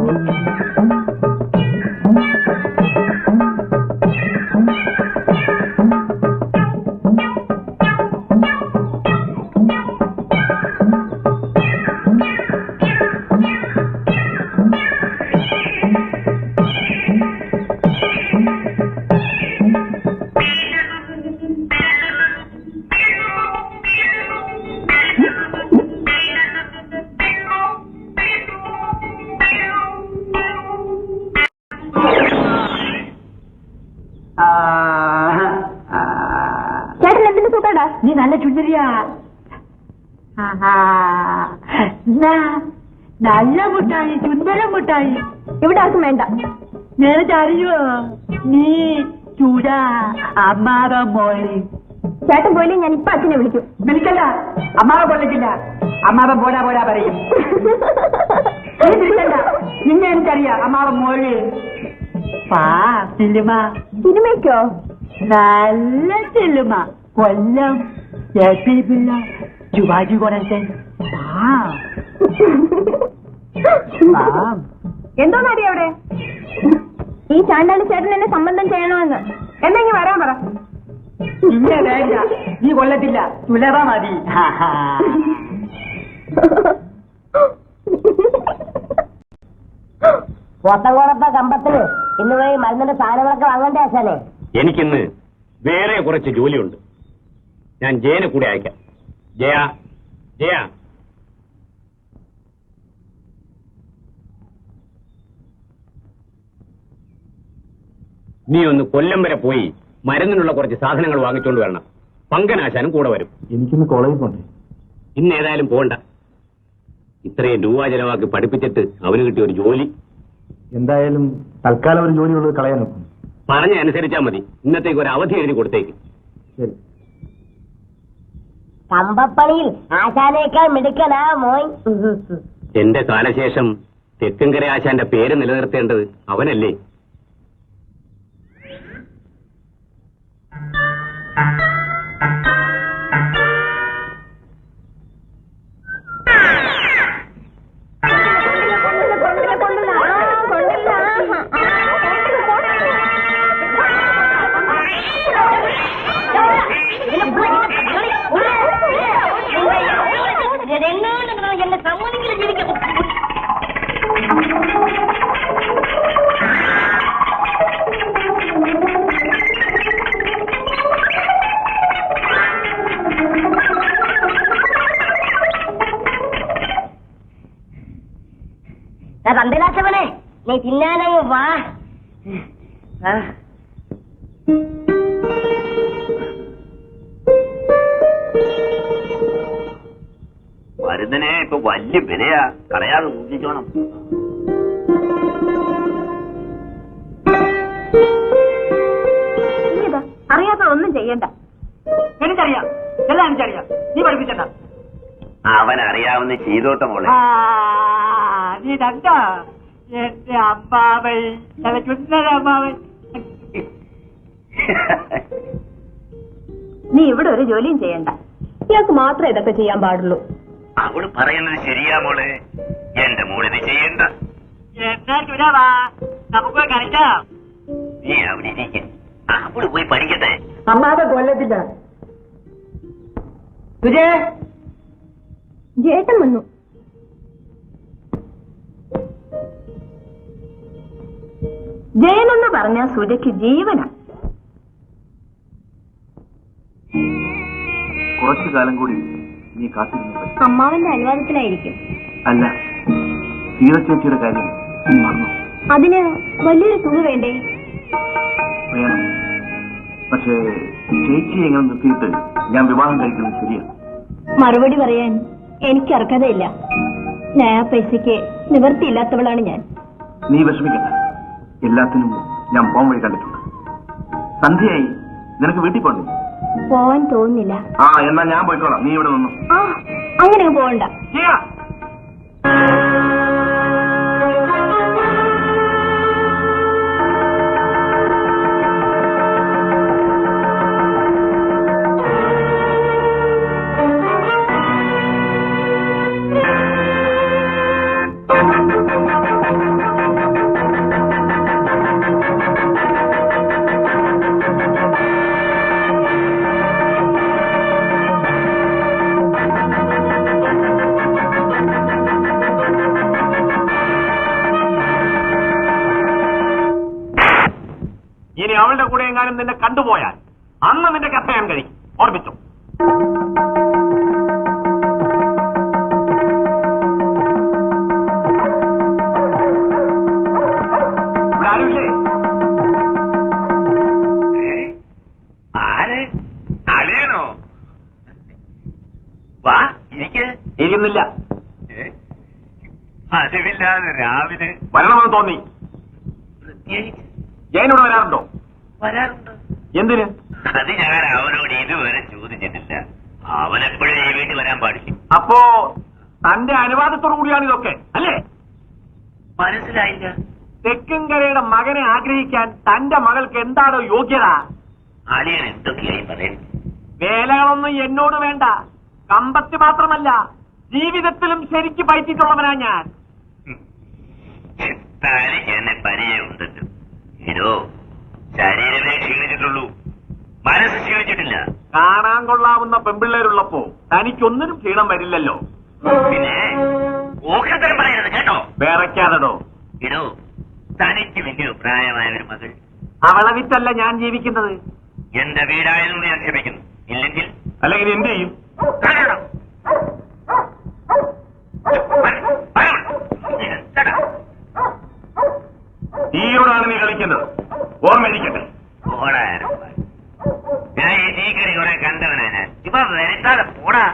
ചേട്ടൻ എന്തിനു സുഖടാ? നീ നല്ല ചുണ്ടരിയാ. നല്ല മുട്ടായി, ചുന്ദര മുട്ടായി. ഇവിടെ ആർക്കും വേണ്ട. നിനക്ക് അറിയോ നീ ചൂട അമ്മാവ മോളി? ചേട്ടൻ പോയില്ലേ ഞാൻ ഇപ്പൊ അച്ഛനെ വിളിക്കും. വിളിക്കല്ല, അമ്മാവ കൊള്ളിക്കില്ല. അമ്മാവൻ പോരാ പോരാ പറയും. വിളിക്കണ്ട, നിന്നെ എനിക്കറിയാം. അമ്മാവ മോളി സിനിമ. സിനിമയ്ക്കോ? നല്ല സിനിമ. കൊല്ലം പിള്ള ശിവാജി ഗണേശൻ. എന്തോന്നടി അവിടെ? ഈ ചാണ്ടാളി ചേട്ടൻ എന്നെ സംബന്ധം ചെയ്യണമെന്ന്. എന്നെങ്കി വരാൻ പറ. ഇന്നെ വേണ്ട, നീ കൊല്ലത്തില്ല. തുലറ മതി. പോത്തങ്കോണത്തെ കമ്പത്തില് ഇന്ന് പോയി മരുന്നിന്റെ സാധനങ്ങളൊക്കെ വാങ്ങണ്ടേ ആശാനെ? എനിക്കിന്ന് വേറെ കുറച്ച് ജോലിയുണ്ട്. ഞാൻ ജയനെ കൂടെ അയക്കാം. ജയ, ജയ, നീ ഒന്ന് കൊല്ലം വരെ പോയി മരുന്നിനുള്ള കുറച്ച് സാധനങ്ങൾ വാങ്ങിച്ചുകൊണ്ട് വരണം. പങ്കനാശാനും കൂടെ വരും. എനിക്കിന്ന് കോളേജിൽ പോണ്ടേ? ഇന്ന് ഏതായാലും പോകണ്ട. ഇത്രയും രൂപ ചെലവാക്കി പഠിപ്പിച്ചിട്ട് അവന് കിട്ടിയ ഒരു ജോലി. എന്തായാലും തൽക്കാലം ഒരു ജോലിയുള്ളത് കളയാൻ നോക്കും. പറഞ്ഞ അനുസരിച്ചാ മതി. ഇന്നത്തേക്ക് ഒരു അവധി എഴുതി കൊടുത്തേക്ക്. ശരി. കമ്പപ്പണിയിൽ ആശാനേക്കാൾ മിടുക്കനാ മോൻ. എന്റെ കാലശേഷം തെക്കുംകര ആശാന്റെ പേര് നിലനിർത്തേണ്ടത് അവനല്ലേ? പന്തലാശവനെ, നീ തിന്നാനങ്ങ് വാ. മരുന്നിനെ ഇപ്പൊ വലിയ വിലയാ, കളയാതെ സൂക്ഷിച്ചോണം. അറിയാത്ത ഒന്നും ചെയ്യണ്ട. എനിക്കറിയാം, എല്ലാം എനിക്കറിയാം. നീ പഠിപ്പിച്ചണ്ട. അവനറിയാവുന്ന ചെയ്തോട്ടെ മോളെ. നീ കണ്ട എന്റെ അമ്മാവൻ, അമ്മാവൻ. നീ ഇവിടെ ഒരു ജോലിയും ചെയ്യണ്ട. ഇയാൾക്ക് മാത്രമേ ഇതൊക്കെ ചെയ്യാൻ പാടുള്ളൂ. അവള് പറയുന്നത് ശരിയാ മോളെ. എന്റെ മോളിത് ചെയ്യണ്ട. എന്നാ ചുരാവാ, നമുക്ക് കളിക്കാം. നീ അവിടെ ഇരിക്ക, അവള് പോയി പഠിക്കട്ടെ. അമ്മാതെ കൊല്ലത്തില്ല. ജേട്ടൻ വന്നു. ജയനെന്ന് പറഞ്ഞ സുജയ്ക്ക് ജീവനാ. കുറച്ചു കാലം കൂടി നീ കാത്തിരുന്നു. അമ്മാവന്റെ അനുവാദത്തിലായിരിക്കും. അല്ല, സീത ചേച്ചിയുടെ കാര്യം നീ മറന്നു. അതിന് വലിയൊരു തുക വേണ്ടേ? വേണം. പക്ഷേ ചേച്ചി എങ്ങനെ നിർത്തിയിട്ട് ഞാൻ വിവാഹം കഴിക്കുന്നത് ശരിയാണ്. മറുപടി പറയാൻ എനിക്ക് അർഹതയില്ല. നയാ പൈസയ്ക്ക് നിവൃത്തിയില്ലാത്തവളാണ് ഞാൻ. നീ വിഷമിക്കണ്ട, എല്ലാത്തിനും ഞാൻ പോകാൻ വഴി കണ്ടിട്ടുണ്ട്. സന്ധ്യയായി, നിനക്ക് വീട്ടിൽ പോണ്ടേ? പോവാൻ തോന്നുന്നില്ല. ആ, എന്നാ ഞാൻ പോയിക്കോളാം, നീ ഇവിടെ നിന്നു. ആ, അങ്ങനെ പോവണ്ട. ഇനി അവളുടെ കൂടെ എങ്ങാനും നിന്നെ കണ്ടുപോയാൽ അന്ന് നിന്റെ കഥ ഞാൻ കഴിക്കും. ഓർമ്മിച്ചു. ഇവിടെ ആരുമില്ലേ? ആര്? അളിയനോ? വാ, ഇരിക്ക്. ഇരിക്കുന്നില്ല. പതിവില്ലാതെ രാവിലെ വരണമെന്ന് തോന്നി. പ്രത്യേകിച്ച് ജയനോട് വരാറുണ്ടോ? വരാറുണ്ട്. എന്തിന്? അത് ഞാൻ അവനോട് ഇതുവരെ ചോദിച്ചിട്ടില്ല. അവനെപ്പോഴും ഈ വീട്ടിൽ വരാൻ പാടില്ല. അപ്പോ തന്റെ അനുവാദത്തോടു കൂടിയാണ് ഇതൊക്കെ, അല്ലേ? മനസ്സിലായില്ല. തെക്കുംകരയുടെ മകനെ ആഗ്രഹിക്കാൻ തന്റെ മകൾക്ക് എന്താണോ യോഗ്യത? അളിയൻ എന്തൊക്കെയായി പറയുന്നത്? വേലകളൊന്നും എന്നോട് വേണ്ട. കമ്പത്തി മാത്രമല്ല, ജീവിതത്തിലും ശരിക്ക് പയറ്റിട്ടുള്ളവനാ ഞാൻ. തനിക്ക് എന്നെ പരിചയമുണ്ടല്ലോ. ഇതോ ശരീരമേ ക്ഷീണിച്ചിട്ടുള്ളൂ, മനസ്സ് ക്ഷീണിച്ചിട്ടില്ല. കാണാൻ കൊള്ളാവുന്ന പെമ്പിള്ളേരുള്ളപ്പോ തനിക്കൊന്നിനും ക്ഷീണം വരില്ലല്ലോ. പിന്നെ ഓഹത്തരം പറയരുത് കേട്ടോ. വേറെക്കാതടോ. ഇതോ തനിക്ക് വലിയ പ്രായമായ ഒരു മകൾ. അവളെ വിറ്റല്ല ഞാൻ ജീവിക്കുന്നത്. എന്റെ വീടായതുകൊണ്ട് ഞാൻ ക്ഷമിക്കുന്നു. ഇല്ലെങ്കിൽ അല്ലെങ്കിൽ എന്ത് ചെയ്യും? കാണണം. തീയോടാണ് നീ കളിക്കുന്നത്, ഓർമ്മയിരിക്കട്ടെ. ഞാൻ ഈ തീക്കറി കുറെ കണ്ടവനാ ഞാൻ. ഇപ്പൊ വരട്ടാതെ പോടാ.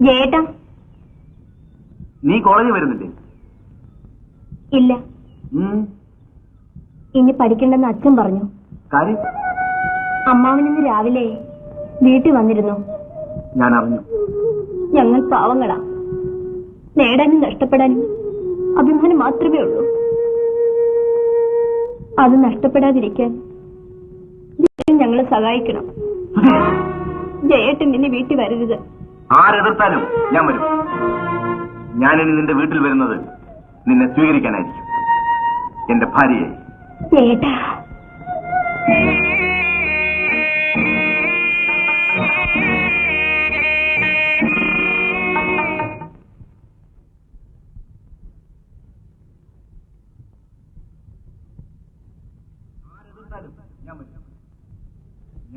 ജയേട്ടാ. നീ കോളേജിൽ വരുന്നില്ലേ? ഇല്ല, ഇനി പഠിക്കണ്ടെന്ന് അച്ഛൻ പറഞ്ഞു. കാര്യം? അമ്മാവൻ ഇന്ന് രാവിലെ വീട്ടിൽ വന്നിരുന്നു. ഞാൻ അറിഞ്ഞു. ഞങ്ങൾ പാവങ്ങളാ. നേടാനും നഷ്ടപ്പെടാനും അഭിമാനം മാത്രമേ ഉള്ളൂ. അത് നഷ്ടപ്പെടാതിരിക്കാൻ ഞങ്ങളെ സഹായിക്കണം. ജയേട്ടൻ ഇനി വീട്ടിൽ വരരുത്. ആരെതിർത്താലും ഞാൻ വരും. ഞാനിനി നിന്റെ വീട്ടിൽ വരുന്നത് നിന്നെ സ്വീകരിക്കാനായിരിക്കും, എന്റെ ഭാര്യയെ. ജയേട്ടാ.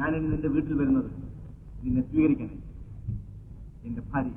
ഞാനിനി നിന്റെ വീട്ടിൽ വരുന്നത് നിന്നെ സ്വീകരിക്കാനായിരിക്കും, എന്റെ ഭാര്യ.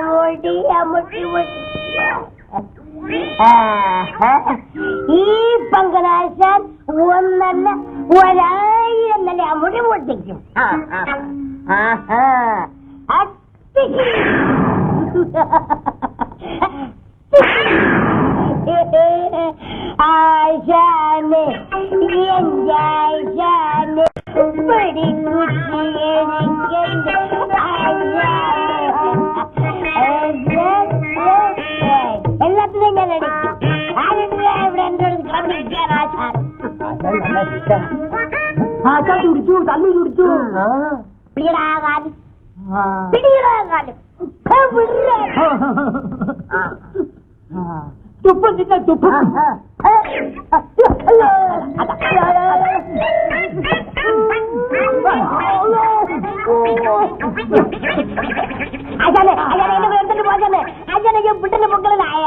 മുടി മുടി മുടി ഈ പങ്കനാശാൻ ഒന്നല്ല 1000 നല്ല മുടി പൊട്ടിക്കും ആശാനെ ആശാനെ എല്ലാത്തിനും ഞാൻ അടിക്കും ഇവിടെ എന്റെ ആശാൻ ചുടിച്ചു തല്ലു ചുടിച്ചു പിടിയിടാകാലും പിടിയിടാകാലും തുപ്പും തിന്നെ തുപ്പും അച്ഛനെ അച്ഛനെ എന്നെ എടുത്തിട്ട് പോകല്ലേ അച്ഛനെ വിട്ടിട്ട് പൊക്കളായ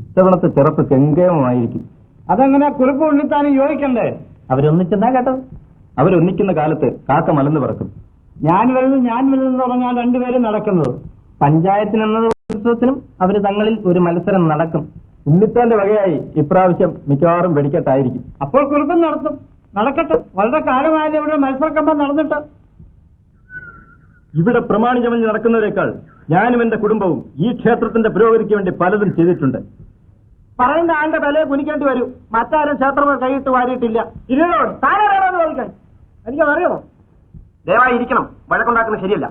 ഇത്തവണത്തെ ചെറുപ്പ് കെങ്കേമമായിരിക്കും. അതെങ്ങനെ കുറിപ്പ് ഉണ്ണിത്താനും യോജിക്കണ്ടേ? അവരൊന്നിച്ചെന്നാ കേട്ടത്. അവരൊന്നിക്കുന്ന കാലത്ത് കാക്ക മലന്ന് പറക്കും. ഞാൻ വലുതെന്ന് തുടങ്ങാൻ രണ്ടുപേരും നടക്കുന്നത്. പഞ്ചായത്തിനെന്നത് ഉത്സവത്തിനും അവര് തങ്ങളിൽ ഒരു മത്സരം നടക്കും. ഉണ്ണിത്താന്റെ വകയായി ഇപ്രാവശ്യം മിക്കവാറും വെടിക്കെട്ടായിരിക്കും. അപ്പോൾ കുറിപ്പും നടക്കട്ടെ. വളരെ കാലമായാലും ഇവിടെ മത്സരക്കമ്പം നടന്നിട്ട്. ഇവിടെ പ്രമാണിചമഞ്ഞ് നടക്കുന്നതിനേക്കാൾ ഞാനും എന്റെ കുടുംബവും ഈ ക്ഷേത്രത്തിന്റെ പുരോഗതിക്ക് വേണ്ടി പലതും ചെയ്തിട്ടുണ്ട്. പറയുന്ന ആളുടെ വിലയെ കുനിക്കേണ്ടി വരും. മറ്റാരും ക്ഷേത്രങ്ങൾ കൈയിട്ട് വാരിയിട്ടില്ല. ഇരുന്നോട് താനാരാണെന്ന് ചോദിക്കാൻ എനിക്കത് അറിയണോ? ദയവായി ഇരിക്കണം. വഴക്കുണ്ടാക്കുന്നത് ശരിയല്ല.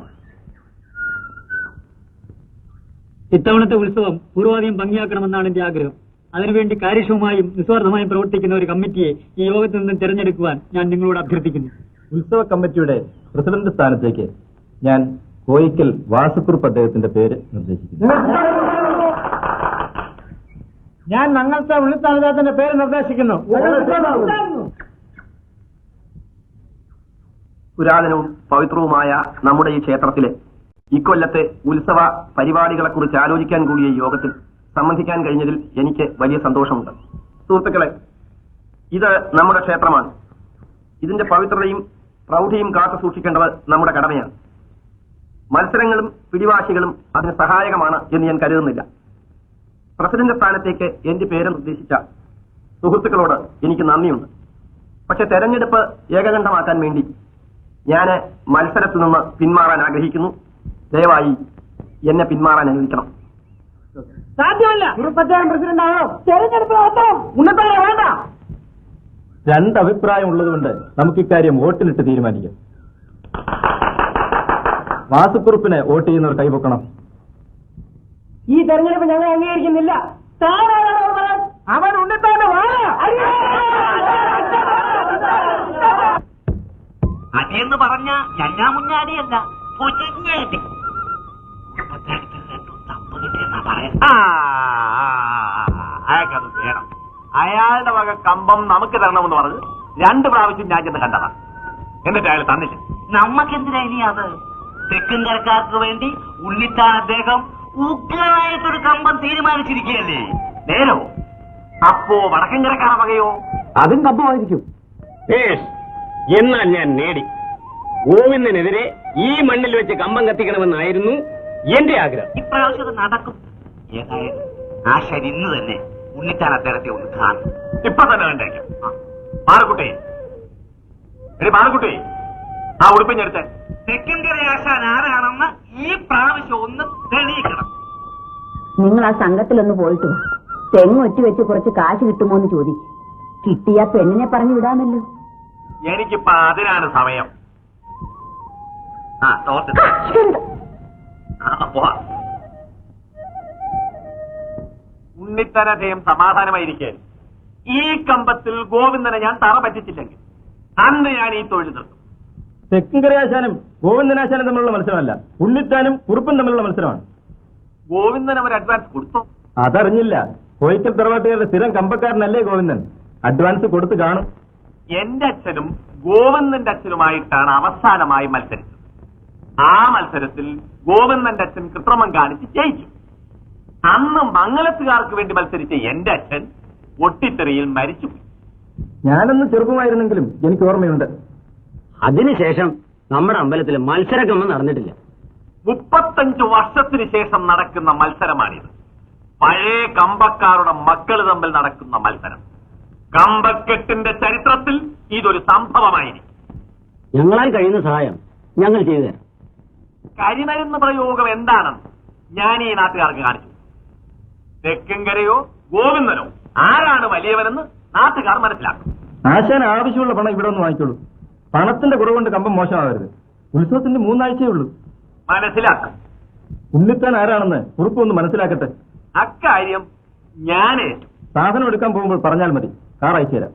ഇത്തവണത്തെ ഉത്സവം പൂർവാധികം ഭംഗിയാക്കണമെന്നാണ് എന്റെ ആഗ്രഹം. അതിനുവേണ്ടി കാര്യക്ഷമമായും നിസ്വാർത്ഥമായും പ്രവർത്തിക്കുന്ന ഒരു കമ്മിറ്റിയെ ഈ യോഗത്തിൽ നിന്നും തിരഞ്ഞെടുക്കുവാൻ ഞാൻ നിങ്ങളോട് അഭ്യർത്ഥിക്കുന്നു. ഉത്സവ കമ്മിറ്റിയുടെ പ്രസിഡന്റ് സ്ഥാനത്തേക്ക് ഞാൻ കോയിക്കൽ വാസുക്കുറുപ്പ് അദ്ദേഹത്തിന്റെ പേര് നിർദ്ദേശിക്കുന്നു. ഞാൻ ഞങ്ങളുടെ ഉണ്ണിത്താൻ അദ്ദേഹത്തിന്റെ പേര് നിർദ്ദേശിക്കുന്നു. പുരാതനവും പവിത്രവുമായ നമ്മുടെ ഈ ക്ഷേത്രത്തിലെ ഇക്കൊല്ലത്തെ ഉത്സവ പരിപാടികളെ കുറിച്ച് ആലോചിക്കാൻ കൂടിയ ഈ യോഗത്തിൽ സംബന്ധിക്കാൻ കഴിഞ്ഞതിൽ എനിക്ക് വലിയ സന്തോഷമുണ്ട്. സുഹൃത്തുക്കളെ, ഇത് നമ്മുടെ ക്ഷേത്രമാണ്. ഇതിന്റെ പവിത്രതയും പ്രൗഢിയും കാത്തു സൂക്ഷിക്കേണ്ടത് നമ്മുടെ കടമയാണ്. മത്സരങ്ങളും പിടിവാശികളും അതിന് സഹായകമാണ് എന്ന് ഞാൻ കരുതുന്നില്ല. പ്രസിഡന്റ് സ്ഥാനത്തേക്ക് എന്റെ പേര് നിർദ്ദേശിച്ച സുഹൃത്തുക്കളോട് എനിക്ക് നന്ദിയുണ്ട്. പക്ഷെ തെരഞ്ഞെടുപ്പ് ഏകകണ്ഠമാക്കാൻ വേണ്ടി ഞാൻ മത്സരത്തിൽ നിന്ന് പിന്മാറാൻ ആഗ്രഹിക്കുന്നു. ദയവായി എന്നെ പിന്മാറാൻ അനുവദിക്കണം. സാധ്യമല്ല. പ്രസിഡന്റ് ആണോ? തെരഞ്ഞെടുപ്പ് വേണ്ട. രണ്ടഭിപ്രായം ഉള്ളതുകൊണ്ട് നമുക്ക് ഇക്കാര്യം വോട്ടിലിട്ട് തീരുമാനിക്കാം. വാസുക്കുറുപ്പിനെ വോട്ട് ചെയ്യുന്നവർ കൈപൊക്കണം. ഈ തെരഞ്ഞെടുപ്പ് ഞങ്ങൾ അംഗീകരിക്കുന്നില്ല. അവൻ ഉണ്ണിത്താന്റെ അടിയെന്ന് പറഞ്ഞ ഞഞ്ഞാമുഞ്ഞാടിയല്ല, പൊതിഞ്ഞടി. അയാൾക്കത് വേണം. അയാളുടെ വക കമ്പം നമുക്ക് തരണമെന്ന് പറഞ്ഞ് 2 പ്രാവശ്യം ഞാൻ ചെന്ന് കണ്ടതാണ്. എന്നിട്ട് അയാൾ തന്നില്ല. നമ്മക്കെന്തിനാ ഇനി അത്? തെക്കുംകരക്കാർക്ക് വേണ്ടി ഉണ്ണിത്താൻ അദ്ദേഹം ഉഗ്രമായിട്ടൊരു കമ്പം തീരുമാനിച്ചിരിക്കുകയല്ലേ? നേരോ? അപ്പോ വടക്കൻകരക്കാരുടെ വകയോ? അതും കമ്പമായിരിക്കും. എന്നാൽ ഞാൻ നേടി. ഗോവിന്ദനെതിരെ ഈ മണ്ണിൽ വെച്ച് കമ്പം കത്തിക്കണമെന്നായിരുന്നു എന്റെ ആഗ്രഹം. ഇപ്രാവശ്യം അത് നടക്കും. ഏതായാലും ആശാൻ ഇന്ന് തന്നെ ഉണ്ണിത്താൻ അദ്ദേഹത്തെ ഒന്ന് കാണും. ഇപ്പൊ തന്നെ കണ്ടേക്കാം. മാറുകുട്ടി, എടി മാറുകുട്ടി, ആ ഉടുപ്പിഞ്ഞെടുത്ത്. തെക്കൻകര ആശാൻ ആരാണെന്ന് ഈ പ്രാവശ്യം ഒന്ന് തെളിയിക്കണം. നിങ്ങൾ ആ സംഘത്തിലൊന്ന് പോയിട്ട് വാ. തെങ്ങൊറ്റ വെച്ച് കുറച്ച് കാശ് കിട്ടുമോ എന്ന് ചോദിക്കും. കിട്ടിയ പെണ്ണിനെ പറഞ്ഞു വിടാമല്ലോ. എനിക്കിപ്പോ അതിനാണ് സമയം. ആ തോർത്ത് പോവാ. ഉണ്ണിത്തനതയും സമാധാനമായിരിക്കെ ഈ കമ്പത്തിൽ ഗോവിന്ദനെ ഞാൻ തറ പറ്റിച്ചില്ലെങ്കിൽ അന്ന് ഞാൻ ഈ തൊഴിൽ നിർത്തും. തെക്കുംകരയാശാനും ഗോവിന്ദനാശാനും തമ്മിലുള്ള മത്സരമല്ല, ഉണ്ണിത്താനും കുറുപ്പും തമ്മിലുള്ള മത്സരമാണ്. ഗോവിന്ദൻ അവർ അഡ്വാൻസ് കൊടുത്തോ? അതറിഞ്ഞില്ല. കോയിക്കൽ തറവാട്ടുകാരുടെ സ്ഥിരം കമ്പക്കാരനല്ലേ ഗോവിന്ദൻ. അഡ്വാൻസ് കൊടുത്തു കാണും. എന്റെ അച്ഛനും ഗോവിന്ദന്റെ അച്ഛനുമായിട്ടാണ് അവസാനമായി മത്സരിച്ചത്. ആ മത്സരത്തിൽ ഗോവിന്ദന്റെ അച്ഛൻ കൃത്രിമം കാണിച്ച് ജയിച്ചു. അന്ന് മംഗലത്തുകാർക്ക് വേണ്ടി മത്സരിച്ച എന്റെ അച്ഛൻ ഒട്ടിത്തെറിയിൽ മരിച്ചുപോയി. ഞാനൊന്ന് ചെറുപ്പമായിരുന്നെങ്കിലും എനിക്ക് ഓർമ്മയുണ്ട്. അതിനുശേഷം നമ്മുടെ അമ്പലത്തിൽ മത്സരക്രമം നടന്നിട്ടില്ല. 35 വർഷത്തിന് ശേഷം നടക്കുന്ന മത്സരമാണിത്. പഴയ കമ്പക്കാരുടെ മക്കൾ തമ്മിൽ നടക്കുന്ന മത്സരം. കമ്പക്കെട്ടിന്റെ ചരിത്രത്തിൽ ഇതൊരു സംഭവമായിരിക്കും. ഞങ്ങളാൽ കഴിയുന്ന സഹായം ഞങ്ങൾ ചെയ്തു തരാം. കരിമരുന്ന് പ്രയോഗം എന്താണെന്ന് ഞാൻ ഈ നാട്ടുകാർക്ക് കാണിച്ചു. തെക്കുംകരയോ ഗോവിന്ദനോ ആരാണ് വലിയവനെന്ന് നാട്ടുകാർ മനസ്സിലാക്കും. ആശാൻ ആവശ്യമുള്ള പണം ഇവിടെ ഒന്ന് വാങ്ങിക്കോളൂ. പണത്തിന്റെ കുറവുകൊണ്ട് കമ്പം മോശമാകരുത്. ഉത്സവത്തിന്റെ 3 ആഴ്ചയേ ഉള്ളൂ. മനസ്സിലാക്കും. ഉണ്ണിത്താൻ ആരാണെന്ന് കുറുപ്പ് ഒന്ന് മനസ്സിലാക്കട്ടെ. അക്കാര്യം ഞാനേ. സാധനം എടുക്കാൻ പോകുമ്പോൾ പറഞ്ഞാൽ മതി, കാർ അയച്ചു തരാം.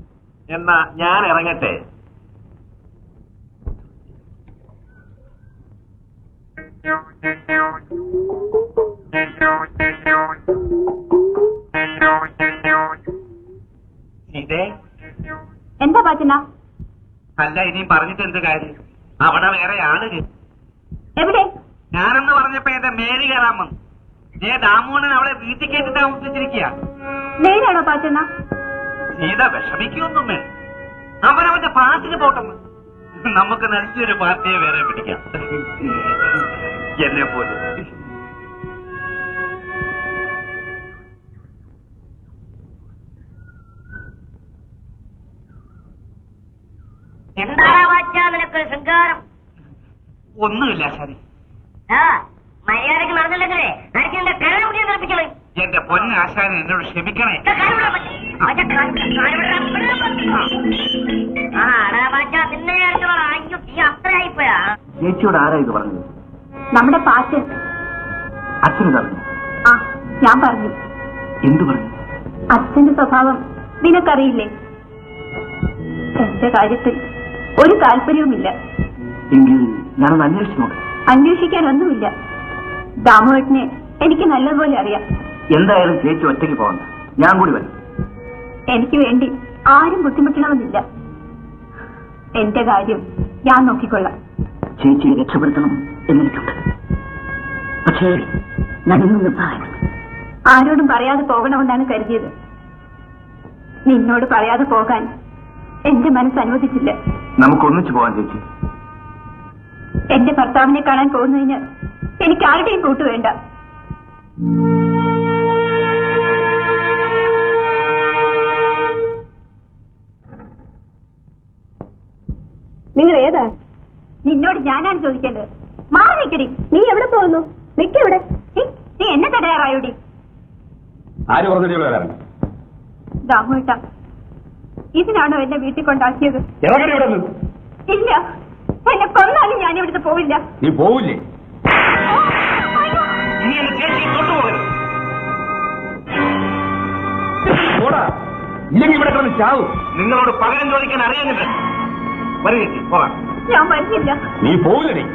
എന്നാ ഞാൻ ഇറങ്ങട്ടെ. ഇതേ എന്താ പാച്ചന? അല്ല, ഇനിയും പറഞ്ഞിട്ട് എന്ത് കാര്യം? അവിടെ വേറെ ആള്. എവിടെ? ഞാനെന്ന് പറഞ്ഞപ്പോ എന്റെ മേല് കയറാൻ വന്നു. ദാമോണൻ അവളെ വീട്ടിൽ കയറ്റി താമസിച്ചിരിക്കുക. നേരാണോ പാച്ചന? സീത വിഷമിക്കൊന്നും വേണം. അവനവന്റെ പാട്ടിന് പോട്ടെന്ന്. നമുക്ക് നല്ലൊരു പാർട്ടിയെ വേറെ പിടിക്കാം. എന്നെ പോലെ. എന്താ വാച്ചാ നിനക്കൊരു ശൃംഗാരം? ഒന്നുമില്ല ശരി. മര്യാദക്ക് നടന്നില്ലെങ്കിലേ നിന്റെ കരം മുടിയെ നിർപ്പിക്കണേ. എന്റെ പൊന്നാശാനെ എന്നോട് ക്ഷമിക്കണേ. നിന്നെ അത്രയായിപ്പോയാ. ചേച്ചിയോട് ആരാ ഇത് പറഞ്ഞത്? നമ്മുടെ പാച്ചൻ. അച്ഛന് പറഞ്ഞു? ആ, ഞാൻ പറഞ്ഞു. എന്തു പറഞ്ഞു? അച്ഛന്റെ സ്വഭാവം നിനക്കറിയില്ലേ? എന്റെ കാര്യത്തിൽ ഒരു താല്പര്യവുമില്ല. എങ്കിൽ ഞാനൊന്ന് അന്വേഷിച്ചു നോക്കാം. അന്വേഷിക്കാനൊന്നുമില്ല. ദാമുവേട്ടനെ എനിക്ക് നല്ലതുപോലെ അറിയാം. എന്തായാലും ചേച്ചി ഒറ്റയ്ക്ക് പോകണ്ട, ഞാൻ കൂടി വരും. എനിക്ക് വേണ്ടി ആരും ബുദ്ധിമുട്ടണമെന്നില്ല. എന്റെ കാര്യം ഞാൻ നോക്കിക്കൊള്ളാം. ചേച്ചിയെ രക്ഷപ്പെടുത്തണം എന്നെനിക്കുണ്ട്. പക്ഷേ ഞാനൊന്നും ആരോടും പറയാതെ പോകണമെന്നാണ് കരുതിയത്. നിന്നോട് പറയാതെ പോകാൻ എന്റെ മനസ്സ് അനുവദിച്ചില്ല. നമുക്കൊന്നിച്ചു പോകാൻ ചേച്ചി. എന്റെ ഭർത്താവിനെ കാണാൻ പോകുന്നതിന് എനിക്ക് ആരുടെയും കൂട്ടു വേണ്ട. നിങ്ങൾ ഏതാ? നിന്നോട് ഞാനാണ് ചോദിക്കേണ്ടത്. മാറി നിൽക്കടി. നീ എവിടെ പോകുന്നു? നിൽക്കെവിടെ? നീ എന്നെ തടയാറായോടി? ആര് പറഞ്ഞു? ദാമുവേട്ട, ഇതിനാണോ എന്നെ വീട്ടിൽ കൊണ്ടാക്കിയത്? ഇല്ല, എന്നെ കൊന്നാലും ഞാൻ ഇവിടുത്തെ പോവില്ല. നീ പോവില്ലേ? ഇല്ലെങ്കിൽ ഇവിടെ കിടന്ന് ചാവും. നിങ്ങളോട് പകരം ചോദിക്കാൻ അറിയുന്നില്ല. പോകാം. ഞാൻ വരുന്നില്ല. നീ പോവില്ലേ?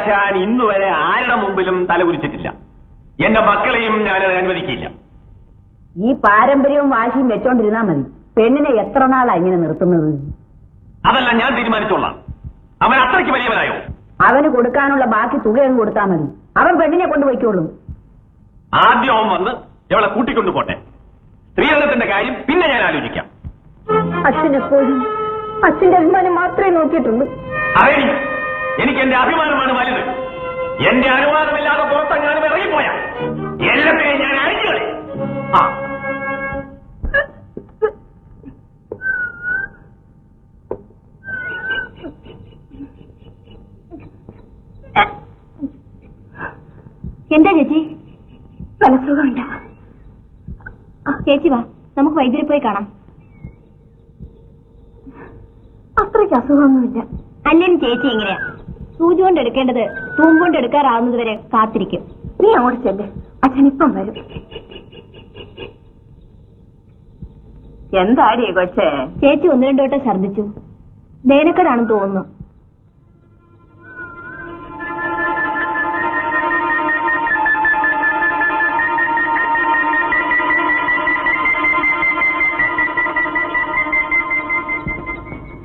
ആശാൻ ഇന്നുവരെ ആരുടെ മുമ്പിലും തലകുരിച്ചിട്ടില്ല. എന്റെ മക്കളെയും ഞാനത് അനുവദിക്കില്ല. ഈ പാരമ്പര്യവും വാശിയും വെച്ചോണ്ടിരുന്നാ മതി. പെണ്ണിനെ എത്ര നാളാ ഇങ്ങനെ നിർത്തുന്നത്? അതല്ല ഞാൻ തീരുമാനിച്ചോളാം. അവൻ അത്രയ്ക്ക് വലിയവനായോ? അവന് കൊടുക്കാനുള്ള ബാക്കി തുകയും കൊടുത്താൽ മതി. അവൻ പെണ്ണിനെ കൊണ്ടുപോയിക്കോളും. ആദ്യം അവൻ വന്ന് ഇവളെ കൂട്ടിക്കൊണ്ടു പോട്ടെ. സ്ത്രീധനത്തിന്റെ കാര്യം പിന്നെ ഞാൻ ആലോചിക്കാം. അച്ഛനെപ്പോഴും അച്ഛന്റെ അഭിമാനം മാത്രമേ നോക്കിയിട്ടുള്ളൂ. അറിയണി, എനിക്ക് എന്റെ അഭിമാനമാണ് വലുത്. എന്റെ അനുവാദമില്ലാതെ പുറത്തെങ്ങാനും ഇറങ്ങിപ്പോയാ എല്ലാത്തിനെയും ഞാൻ അഴിഞ്ഞുകളെ. എന്താ ചേച്ചി? മനസ്സുഖമുണ്ട. ചേച്ചി വാ, നമുക്ക് വൈദ്യുതി പോയി കാണാം. അത്രയ്ക്ക് അസുഖമൊന്നുമില്ല. അല്ലെങ്കിൽ ചേച്ചി എങ്ങനെയാ സൂചി കൊണ്ട് എടുക്കേണ്ടത് തൂമ്പ് കൊണ്ട് എടുക്കാറാവുന്നത് വരെ കാത്തിരിക്കും. നീ അങ്ങോട്ട് ചെല്ല്, അച്ഛനിപ്പം വരും. എന്താടിയേ കൊച്ചേ? ചേച്ചി ഒന്ന് രണ്ടു വട്ടം ഛർദ്ദിച്ചു. വേനക്കടാണെന്ന് തോന്നുന്നു.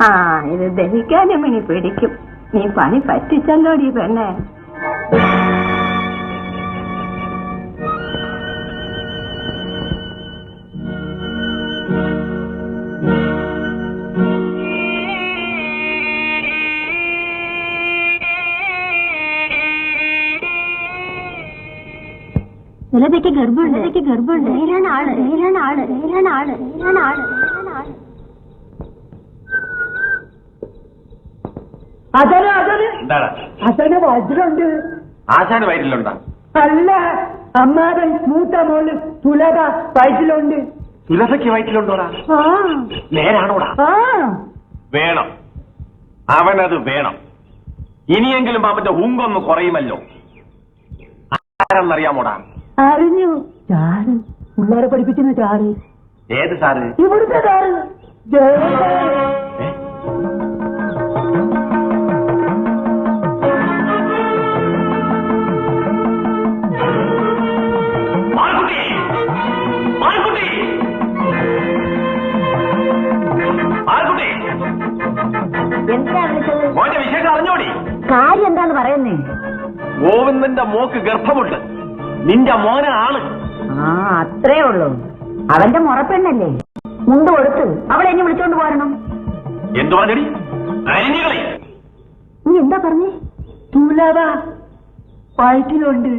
ആ, ഇത് ദഹിക്കാനും ഇനി പിടിക്കും. നീ പണി പറ്റിച്ചല്ലോടി പെണ്ണെ. സുലഭയ്ക്ക് ഗർഭമുണ്ട്. നേരാണ് ആള്. എന്താണ് അച്ഛന് വജ്രമുണ്ട്. ആശാന് വയറ്റിലുണ്ടാ? അല്ല, അമ്മാതെ മൂത്ത മോള് തുലക വയറ്റിലുണ്ട്. സുലഭയ്ക്ക് വയറ്റിലുണ്ടോടാ? നേരാണോടാ? വേണം, അവനത് വേണം. ഇനിയെങ്കിലും അവന്റെ ഹുങ്കൊന്ന് കുറയുമല്ലോ. ആരെന്നറിയാമോടാ? അറിഞ്ഞു. ചാറ് പിള്ളേരെ പഠിപ്പിക്കുന്ന ചാറ്. ഏത് സാറ്? ഇവിടുത്തെ ചാറ്. എന്താ വിളിച്ചത്? മോന്റെ വിശേഷം അറിഞ്ഞോടി? കാര്യം എന്താന്ന് പറയുന്നേ? ഗോവിന്ദന്റെ മോക്ക് ഗർഭമുണ്ട്. നിന്റെ മോനാണ്. ആ, അത്രേ ഉള്ളൂ. അവന്റെ മുറപ്പെണ്ണല്ലേ? മുണ്ട് കൊടുത്ത് അവളെ എന്നെ വിളിച്ചോണ്ട് പോരണം. എന്തു പറഞ്ഞടി? അരിഞ്ഞുകളി. നീ എന്താ പറഞ്ഞേ? തുലക വയറ്റിലുണ്ട്.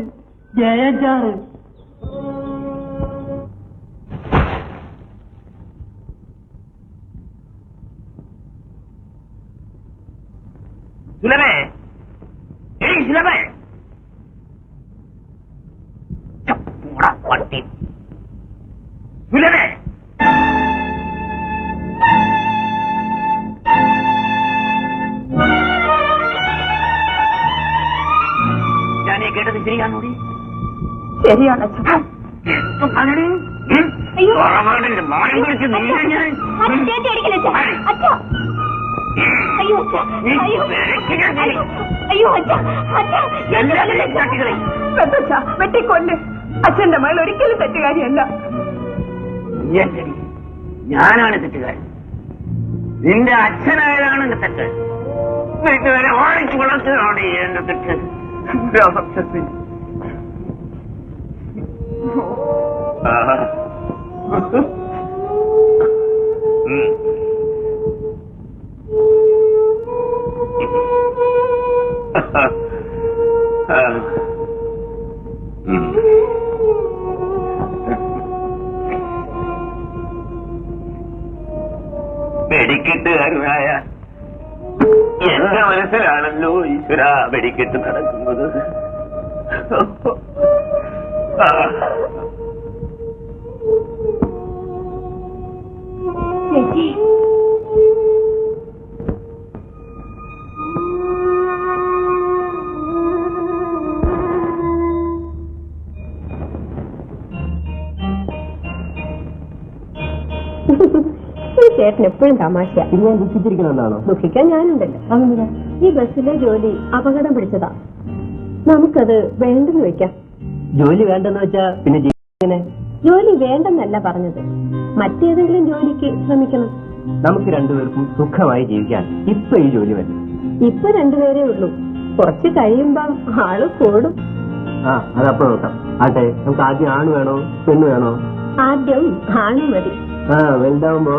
ജയചാറ്. സുലഭേ, ഏയ് സുലഭേ, പട്ടി സുലഭേ. ഞാൻ കേട്ടത് ശരിയാണോടി? ശരിയാണ്. വെട്ടിക്കൊല്ല്. അച്ഛന്റെ മകൾ ഒരിക്കലും തെറ്റുകാരിയല്ല. ഞാനാണ് തെറ്റുകാരൻ. നിന്റെ അച്ഛനായതാണ് തെറ്റ്. വീട്ടുകാരെ ഓടിച്ചു വളർത്തതാണ് എന്റെ തെറ്റ്. വെടിക്കെട്ടുകാരനായ എന്റെ മനസ്സിലാണല്ലോ ഈശ്വര വെടിക്കെട്ട് നടക്കുന്നത്. ചേച്ചി, ചേട്ടൻ എപ്പോഴും തമാശ. പിന്നെ ദുഃഖിച്ചിരിക്കണമെന്നാണോ? ദുഃഖിക്കാൻ ഞാനുണ്ടല്ലോ. ഈ ബസ്സിലെ ജോലി അപകടം പിടിച്ചതാ. നമുക്കത് വേണ്ടെന്ന് വെക്കാം. ജോലി വേണ്ടെന്ന് വെച്ചാ പിന്നെ ജീവിതം ജോലി വേണ്ടെന്നല്ല പറഞ്ഞത്, മറ്റേതെങ്കിലും ജോലിക്ക് ശ്രമിക്കണം. നമുക്ക് രണ്ടുപേർക്കും സുഖമായി ജീവിക്കാൻ ഇപ്പൊ ഈ ജോലി വരും. ഇപ്പൊ രണ്ടുപേരേ ഉള്ളൂ, കുറച്ച് കഴിയുമ്പോ ആള് കൂടും. ആ അതപ്പോ നോക്കാം. ആട്ടെ, നമുക്ക് ആദ്യം ആണ് വേണോ പെണ്ണ് വേണോ? ആദ്യം ആണ് മതി. ആ വലുതാവുമ്പോ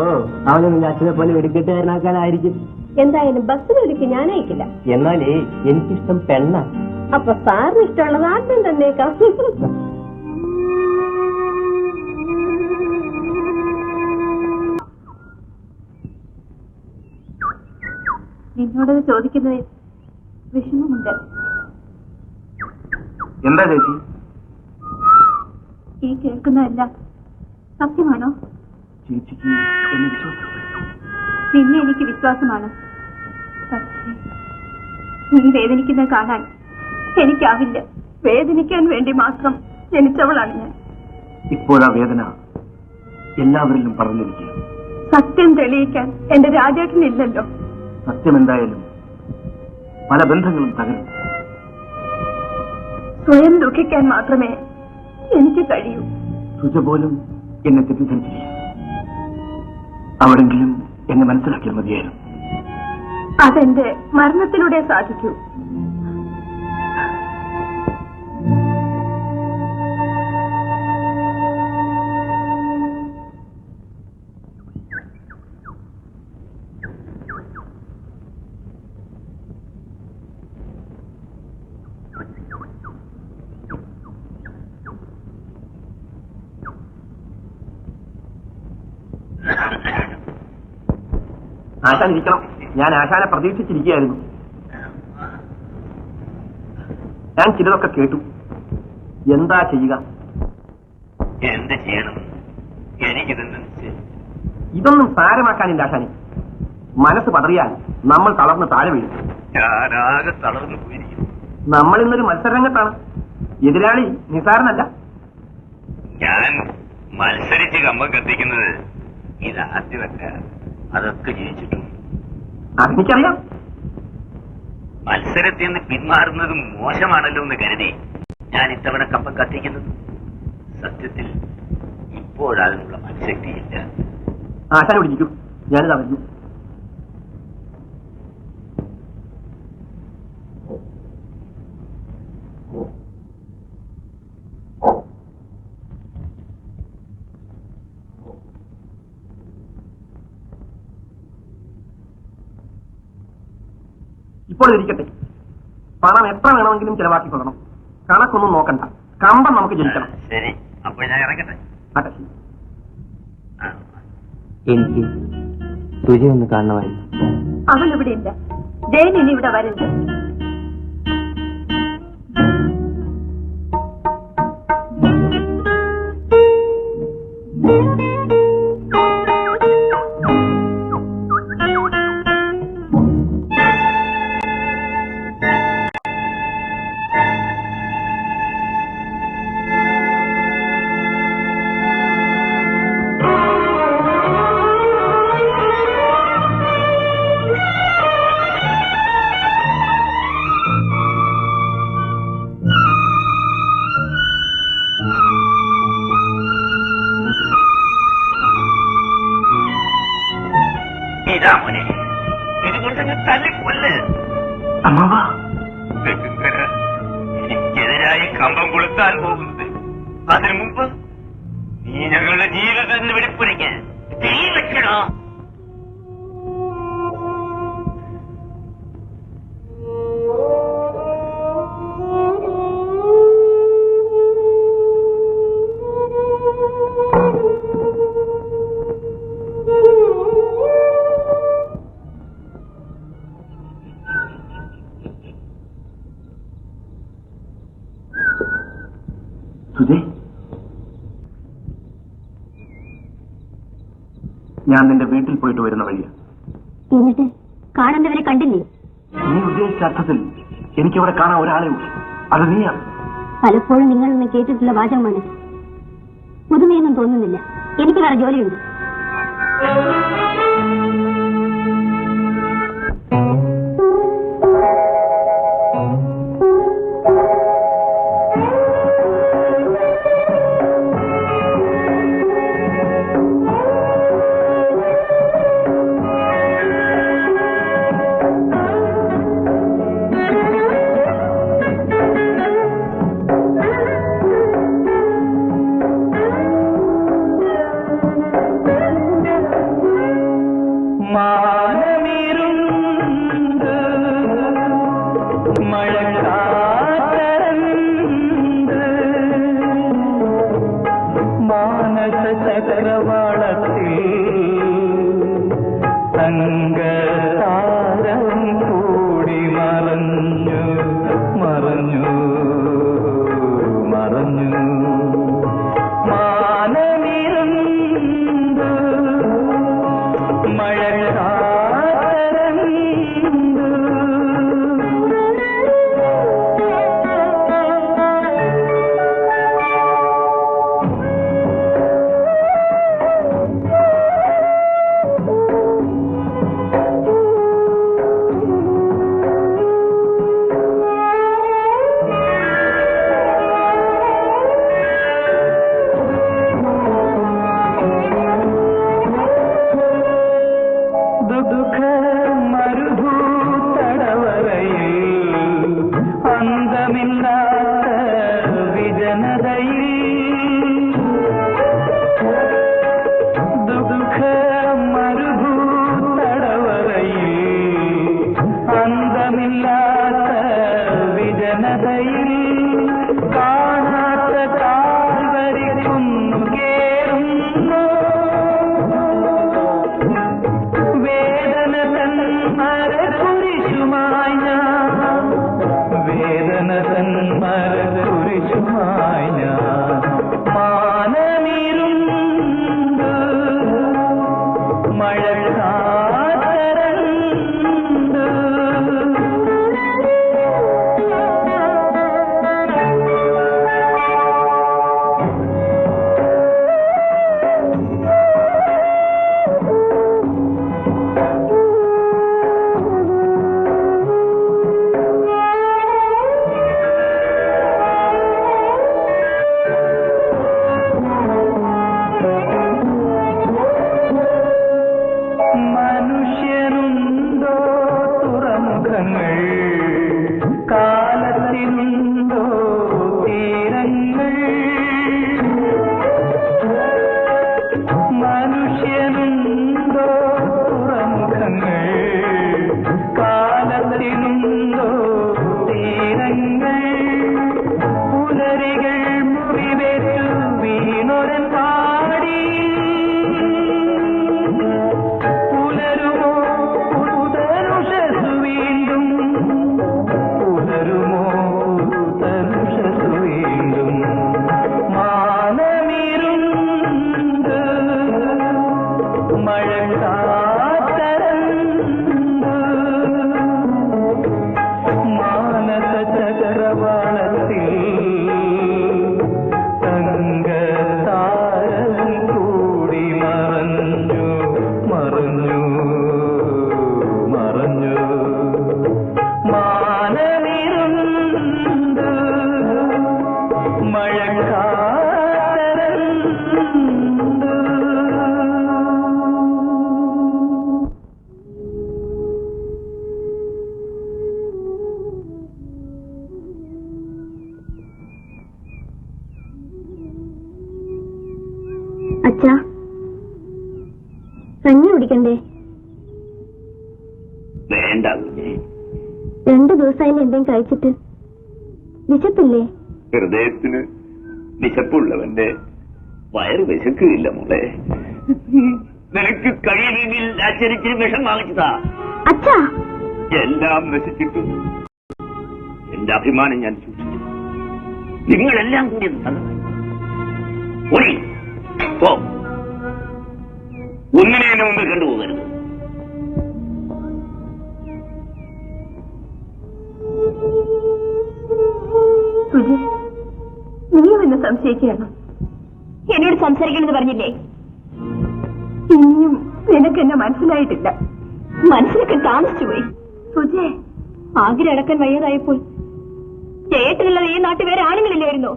അവനെ നിന്റെ അച്ഛനെ പോലെ വെടിക്കെട്ടുകാരനാക്കാനായിരിക്കും. എന്തായാലും ബസ്സിനൊരുക്കി ഞാൻ അയക്കില്ല. എന്നാലേ എനിക്കിഷ്ടം പെണ്ണ. അപ്പൊ സാറിന് ഇഷ്ടമുള്ളത് ആദ്യം തന്നേക്കാം. നിന്നോടത് ചോദിക്കുന്നത് വിഷമമുണ്ട്. എന്താ ചേച്ചി? ഈ കേൾക്കുന്നതല്ല സത്യമാണോ? ചേച്ചിക്ക് എന്നെ വിശ്വാസം? നിന്നെ എനിക്ക് വിശ്വാസമാണ്. പക്ഷേ നീ വേദനിക്കുന്നത് കാണാൻ എനിക്കാവില്ല. വേദനിക്കാൻ വേണ്ടി മാത്രം ജനിച്ചവളാണ് ഞാൻ. ഇപ്പോഴാ വേദന എല്ലാവരിലും പറഞ്ഞിരിക്കുക. സത്യം തെളിയിക്കാൻ എന്റെ രാജേട്ടനില്ലല്ലോ. സത്യം എന്തായാലും പല ബന്ധങ്ങളും തകരും. സ്വയം ദുഃഖിക്കാൻ മാത്രമേ എനിക്ക് കഴിയൂ. സുജ പോലും എന്നെ തെറ്റിദ്ധരിച്ചില്ല. അവരെങ്കിലും എന്നെ മനസ്സിലാക്കിയാൽ മതിയായിരുന്നു. അതെന്റെ മരണത്തിലൂടെ സാധിക്കൂ. ആശാൻ ഇരിക്കണം. ഞാൻ ആശാനെ പ്രതീക്ഷിച്ചിരിക്കുകയായിരുന്നു. ഞാൻ ചിലതൊക്കെ കേട്ടു. എന്താ ചെയ്യുക? എന്ത് ചെയ്യണം? ഇതൊന്നും സാരമാക്കാനില്ല ആശാനെ. മനസ്സ് പതറിയാൽ നമ്മൾ തളർന്ന് താഴെ വീഴും. ഞാനാകെ തളർന്നു പോയിരിക്കുന്നു. നമ്മൾ ഇന്നൊരു മത്സരരംഗത്താണ്. എതിരാളി നിസാരനല്ല. ഞാൻ മത്സരിച്ച് കമ്പം കത്തിക്കുന്നത് ഇതാദ്യമല്ല. അതൊക്കെ ജയിച്ചിട്ടും അതെനിക്കറിയാം. മത്സരത്തിൽ നിന്ന് പിന്മാറുന്നത് മോശമാണല്ലോ എന്ന് കരുതി ഞാൻ ഇത്തവണ കമ്പം കത്തിക്കുന്നത്. സത്യത്തിൽ ഇപ്പോഴതിനുള്ള മനഃശക്തിയില്ല. ആശാനെ വിളിക്കൂ, ഞാനിത് അറിഞ്ഞു. ഇപ്പോൾ ഇരിക്കട്ടെ. പണം എത്ര വേണമെങ്കിലും ചെലവാക്കിക്കൊള്ളണം. കണക്കൊന്നും നോക്കണ്ട. കമ്പം നമുക്ക് ജയിക്കണം. ശരി, അപ്പോൾ ഞാൻ ഇറങ്ങട്ടെ. ആട്ടെ, ശരി. എനിക്ക് തുജയൊന്ന് കാണണമായിരുന്നു. അവൾ ഇവിടെ ഇല്ല. ജയൻ ഇനി ഇവിടെ വരരുത്. ഇതാ മോനെ, ഇതുകൊണ്ടങ്ങ് തല്ലിക്കൊല്ല്. എനിക്കെതിരായി കമ്പം കൊളുത്താൻ പോകുന്നത്. അതിനു മുമ്പ് നീ ഞങ്ങളുടെ ജീവിതത്തിന് വെടിപ്പുരയ്ക്ക് തീ വെക്കണോ? സുജയ്, ഞാൻ നിന്റെ വീട്ടിൽ പോയിട്ട് വരുന്ന വഴിയാ. എന്നിട്ട് കാണുന്നവരെ കണ്ടില്ലേ? നീ ഉദ്ദേശിച്ച അർത്ഥത്തിൽ എനിക്കിവിടെ കാണാൻ ഒരാളെ ഉള്ളൂ. അത് നീയാണ്. പലപ്പോഴും നിങ്ങൾ നിന്ന് കേട്ടിട്ടുള്ള വാചകമാണ്. പുതുമയൊന്നും തോന്നുന്നില്ല. എനിക്ക് വേറെ ജോലിയുണ്ട്. അന്തമില്ലാത്ത വിജനതയിൽ ദുഃഖ മരുഭൂതടവറയിൽ അന്തമില്ലാത്ത വിജനതയിൽ കാണാത്ത കാൽവരിക്കുന്നു കേറുന്നു വേദന തൻ മരക്കുരിശുമായി ഞാൻ വേദന തൻ മരക്കുരിശുമായി ഞാൻ മാനമിരുണ്ട് മഴക്കാരണ്ട് മനുഷ്യനുണ്ടോ തുറമുഖങ്ങൾ കാലത്തിനുണ്ടോ തീരങ്ങൾ മനുഷ്യനുണ്ടോ തുറമുഖങ്ങൾ കാലത്തിനുണ്ടോ തീരങ്ങൾ പുലരികൾ മുറിവേറ്റു വീണൊരൻ പാടി പുലരുമോ പുതനുഷസു വീണ്ടും പുലരുമോ പുതനുഷസു വീണ്ടും മാനമിരുണ്ട് മഴക്കാത്തരണ്ട് മാനസ ചക്രവാളത്തിൽ തങ്കത്താരം കൂടി മറഞ്ഞു മറഞ്ഞു മറഞ്ഞു മാനമിരുണ്ട് മഴക്കാത്തരണ്ട് അച്ഛാ, കഞ്ഞി കുടിക്കണ്ടേ? വേണ്ട കുഞ്ഞെ. 2 ദിവസമായില്ല എന്തെങ്കിലും കഴിച്ചിട്ട്. വിശപ്പില്ലേ? ഹൃദയത്തിന് വിശപ്പുള്ളവന്റെ വയറ് വിശക്കുകയില്ല മോളെ. നിനക്ക് കഴിയുമെങ്കിൽ അച്ഛനിച്ചിരി വിഷം വാങ്ങിച്ചതാ. അച്ഛാ, എല്ലാം നശിച്ചിട്ടും എന്റെ അഭിമാനം ഞാൻ സൂക്ഷിച്ചു. നിങ്ങളെല്ലാം കൂടി ഓടി പോ. ഒന്നിനെ എന്നെ മുമ്പിൽ കണ്ടുപോകരുത്. സുജി, നീയും എന്നെ സംശയിക്കുകയാണ്. എന്നോട് സംസാരിക്കണമെന്ന് പറഞ്ഞില്ലേ? ഇനിയും നിനക്ക് എന്നെ മനസ്സിലായിട്ടില്ല. മനസ്സിലൊക്കെ താമസിച്ചു പോയി. സുജേ, ആഗ്രഹം അടക്കാൻ വയ്യാതായപ്പോൾ ചേട്ടനല്ലാതെ ഈ നാട്ടിൽ വേറെ ആണുങ്ങളില്ലായിരുന്നോ?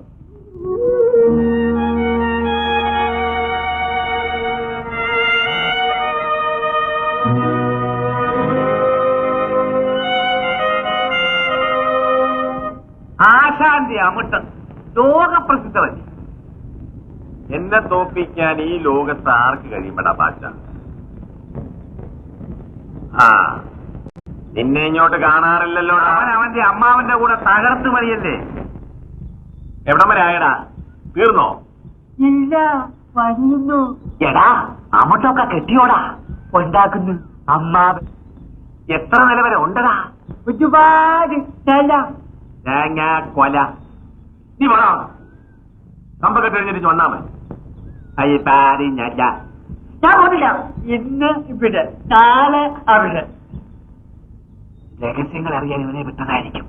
ആശാന്റെ അമിട്ട് ലോകപ്രസിദ്ധമല്ലേ? എന്നെ തോപ്പിക്കാൻ ഈ ലോകത്ത് ആർക്ക് കഴിയുമ്പടാ ഭാഷ? ആ, നിന്നെ ഇങ്ങോട്ട് കാണാറില്ലല്ലോ. അവൻ അവന്റെ അമ്മാവന്റെ കൂടെ തകർത്ത് മതിയല്ലേ? എവിടം വരെ ആയടാ? തീർന്നോ? ഇല്ല, വരുന്നു. എടാ, അമിട്ടൊക്കെ കെട്ടിയോടാ ഉണ്ടാക്കുന്നു അമ്മാവൻ. എത്ര നില വരെ ഉണ്ടടാ? ഒരുപാട് തേങ്ങ കൊല. നീ വേണോ കമ്പൊക്കെ കഴിഞ്ഞിട്ട് വന്നാ മതി. ഞാൻ പോന്നില്ല. ഇന്ന് ഇവിടെ, നാളെ അവിടെ. രഹസ്യങ്ങൾ അറിയാൻ ഇവനെ വിട്ടതായിരിക്കും.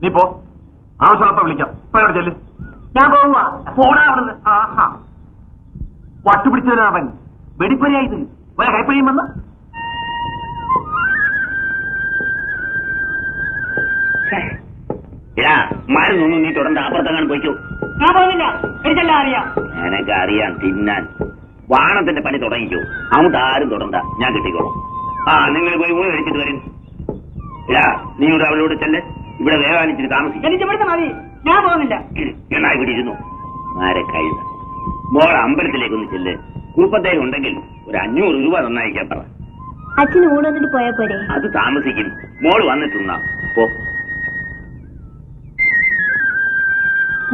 നീ പോ, ആവശ്യമുള്ളപ്പോ വിളിക്കാം. ഇപ്പൊ എവിടെ ചെല്ല്. ഞാൻ പോവാ. പോടാ അവിടുന്ന്. ആഹാ, വട്ടുപിടിച്ചവനവൻ. വെടിപ്പരയായത് വേറെ കൈപ്പഴിയും വന്ന്. മരുന്നൊന്നും നീ തുടർന്ന് അപ്പുറത്തെങ്ങാനും പോയിക്കോ. ഞാൻ പോകുന്നില്ല, എനിക്കെല്ലാം അറിയാം. എനക്ക് അറിയാം തിന്നാൻ. വാണത്തിന്റെ പണി തുടങ്ങിക്കോ. അങ്ങോട്ട് ആരും തുടണ്ട, ഞാൻ കിട്ടിക്കോളും. ആ, നിങ്ങൾ പോയി ഊണ് കഴിച്ചിട്ട് വരും. നീ ഒരു അവളോട് ചെല്ല്. ഇവിടെ വേവാനിച്ചിട്ട് താമസിക്കും. എനിക്ക് ഇവിടുത്തെ മതി, ഞാൻ പോകുന്നില്ല. എന്നാ ഇവിടെ ഇരുന്നു. ആരെ കഴിയുന്ന മോൾ അമ്പലത്തിലേക്കൊന്ന് ചെല്ല്. കുറുപ്പത്തേലും ഉണ്ടെങ്കിൽ ഒരു 500 രൂപ നന്നായിക്കാൻ പറ. അച്ഛന് ഊണ് വന്നിട്ട് പോയാ പോരെ? അത് താമസിക്കും. മോള് വന്നിട്ടുണ്ടാ പോ.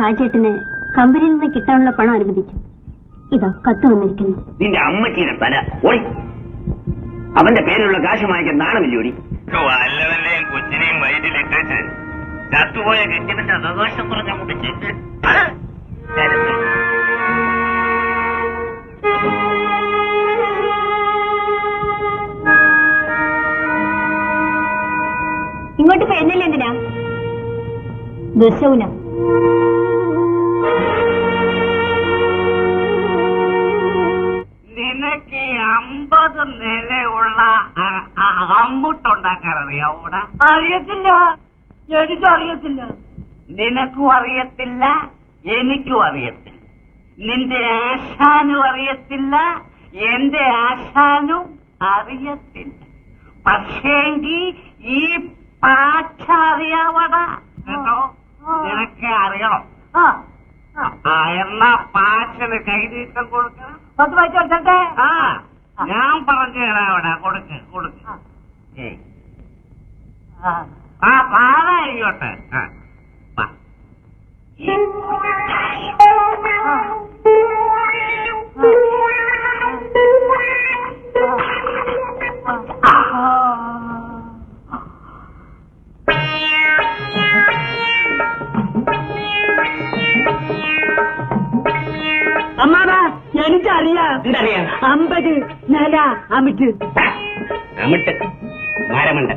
രാജേട്ടന് കമ്പനിയിൽ നിന്ന് കിട്ടാനുള്ള പണം അനുവദിച്ചു. ഇതാ കത്ത് വന്നിരിക്കുന്നു. നിന്റെ അമ്മച്ചീനെ തല ഓടി. അവന്റെ പേരിലുള്ള കാശ് വാങ്ങിക്കാൻ നാണമില്ലോടി. വല്ലവന്റെയും കൊച്ചിനെയും വയറ്റിലിട്ടേച്ച് ചത്തുപോയ കെട്ടിന്റെ അവകാശം കുറഞ്ഞങ്ങോട്ട് ചെന്ന് ഇങ്ങോട്ട് പെരുന്നില്ല എന്തിനാ? ദശൗന നിനക്ക് 50 നിലയുള്ള അമ്പുട്ടുണ്ടാക്കാൻ അറിയാവൂടാ? അറിയത്തില്ല, എനിക്കറിയത്തില്ല. നിനക്കും അറിയത്തില്ല, എനിക്കും അറിയത്തില്ല. നിന്റെ ആശാനും അറിയത്തില്ല, എന്റെ ആശാനും അറിയത്തില്ല. പക്ഷേങ്കി ഈ പാച്ച അറിയാവടാ കേട്ടോ? നിനക്ക് അറിയണം. എന്നാ പാച്ചന് കൈനീട്ടം കൊടുക്കണം. 10 പൈസ കൊടുത്തേ. ഞാൻ പറഞ്ഞു തരാം. അവിടെ കൊടുക്ക് കൊടുക്ക്. പാലായിക്കോട്ടെ. അമ്മാവാ, എനിക്കറിയാം. എന്തറിയാം? 50 നില അമിട്ട്. അമിട്ട് മരമുണ്ട്.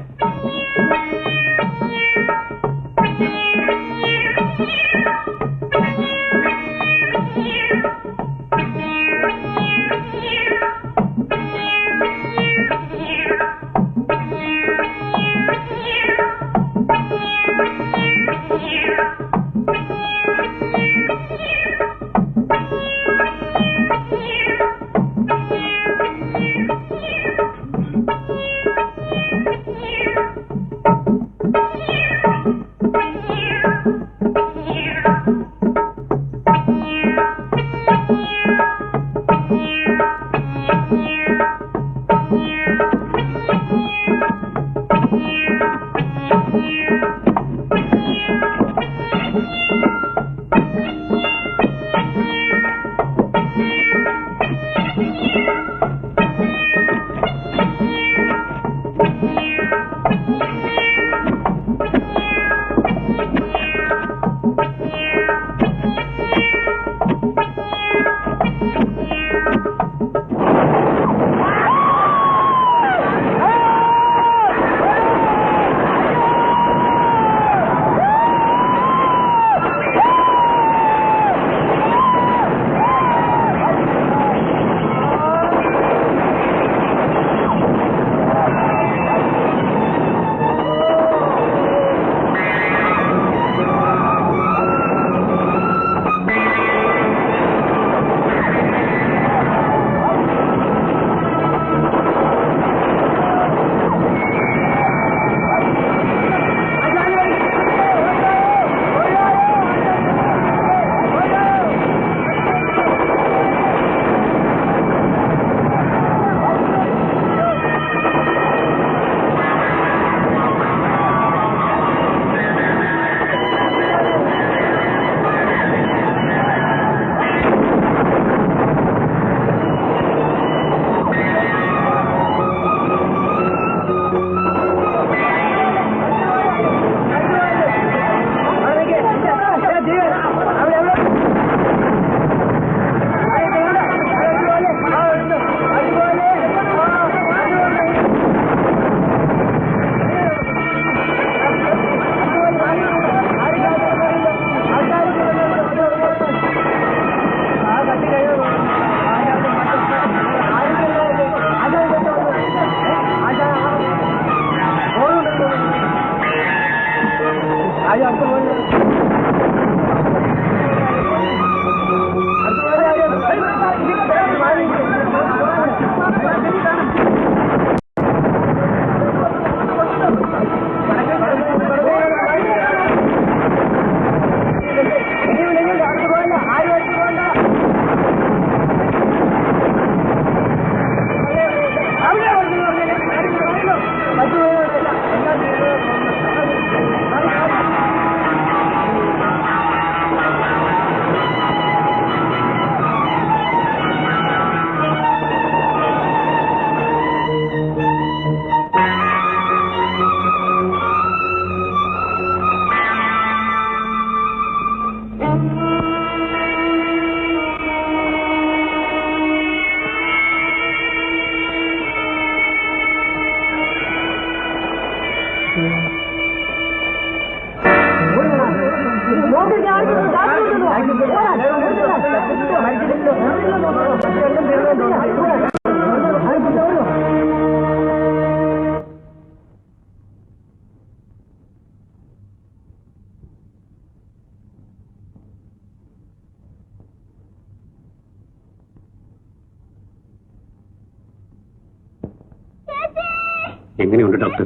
എങ്ങനെയുണ്ട് ഡോക്ടർ?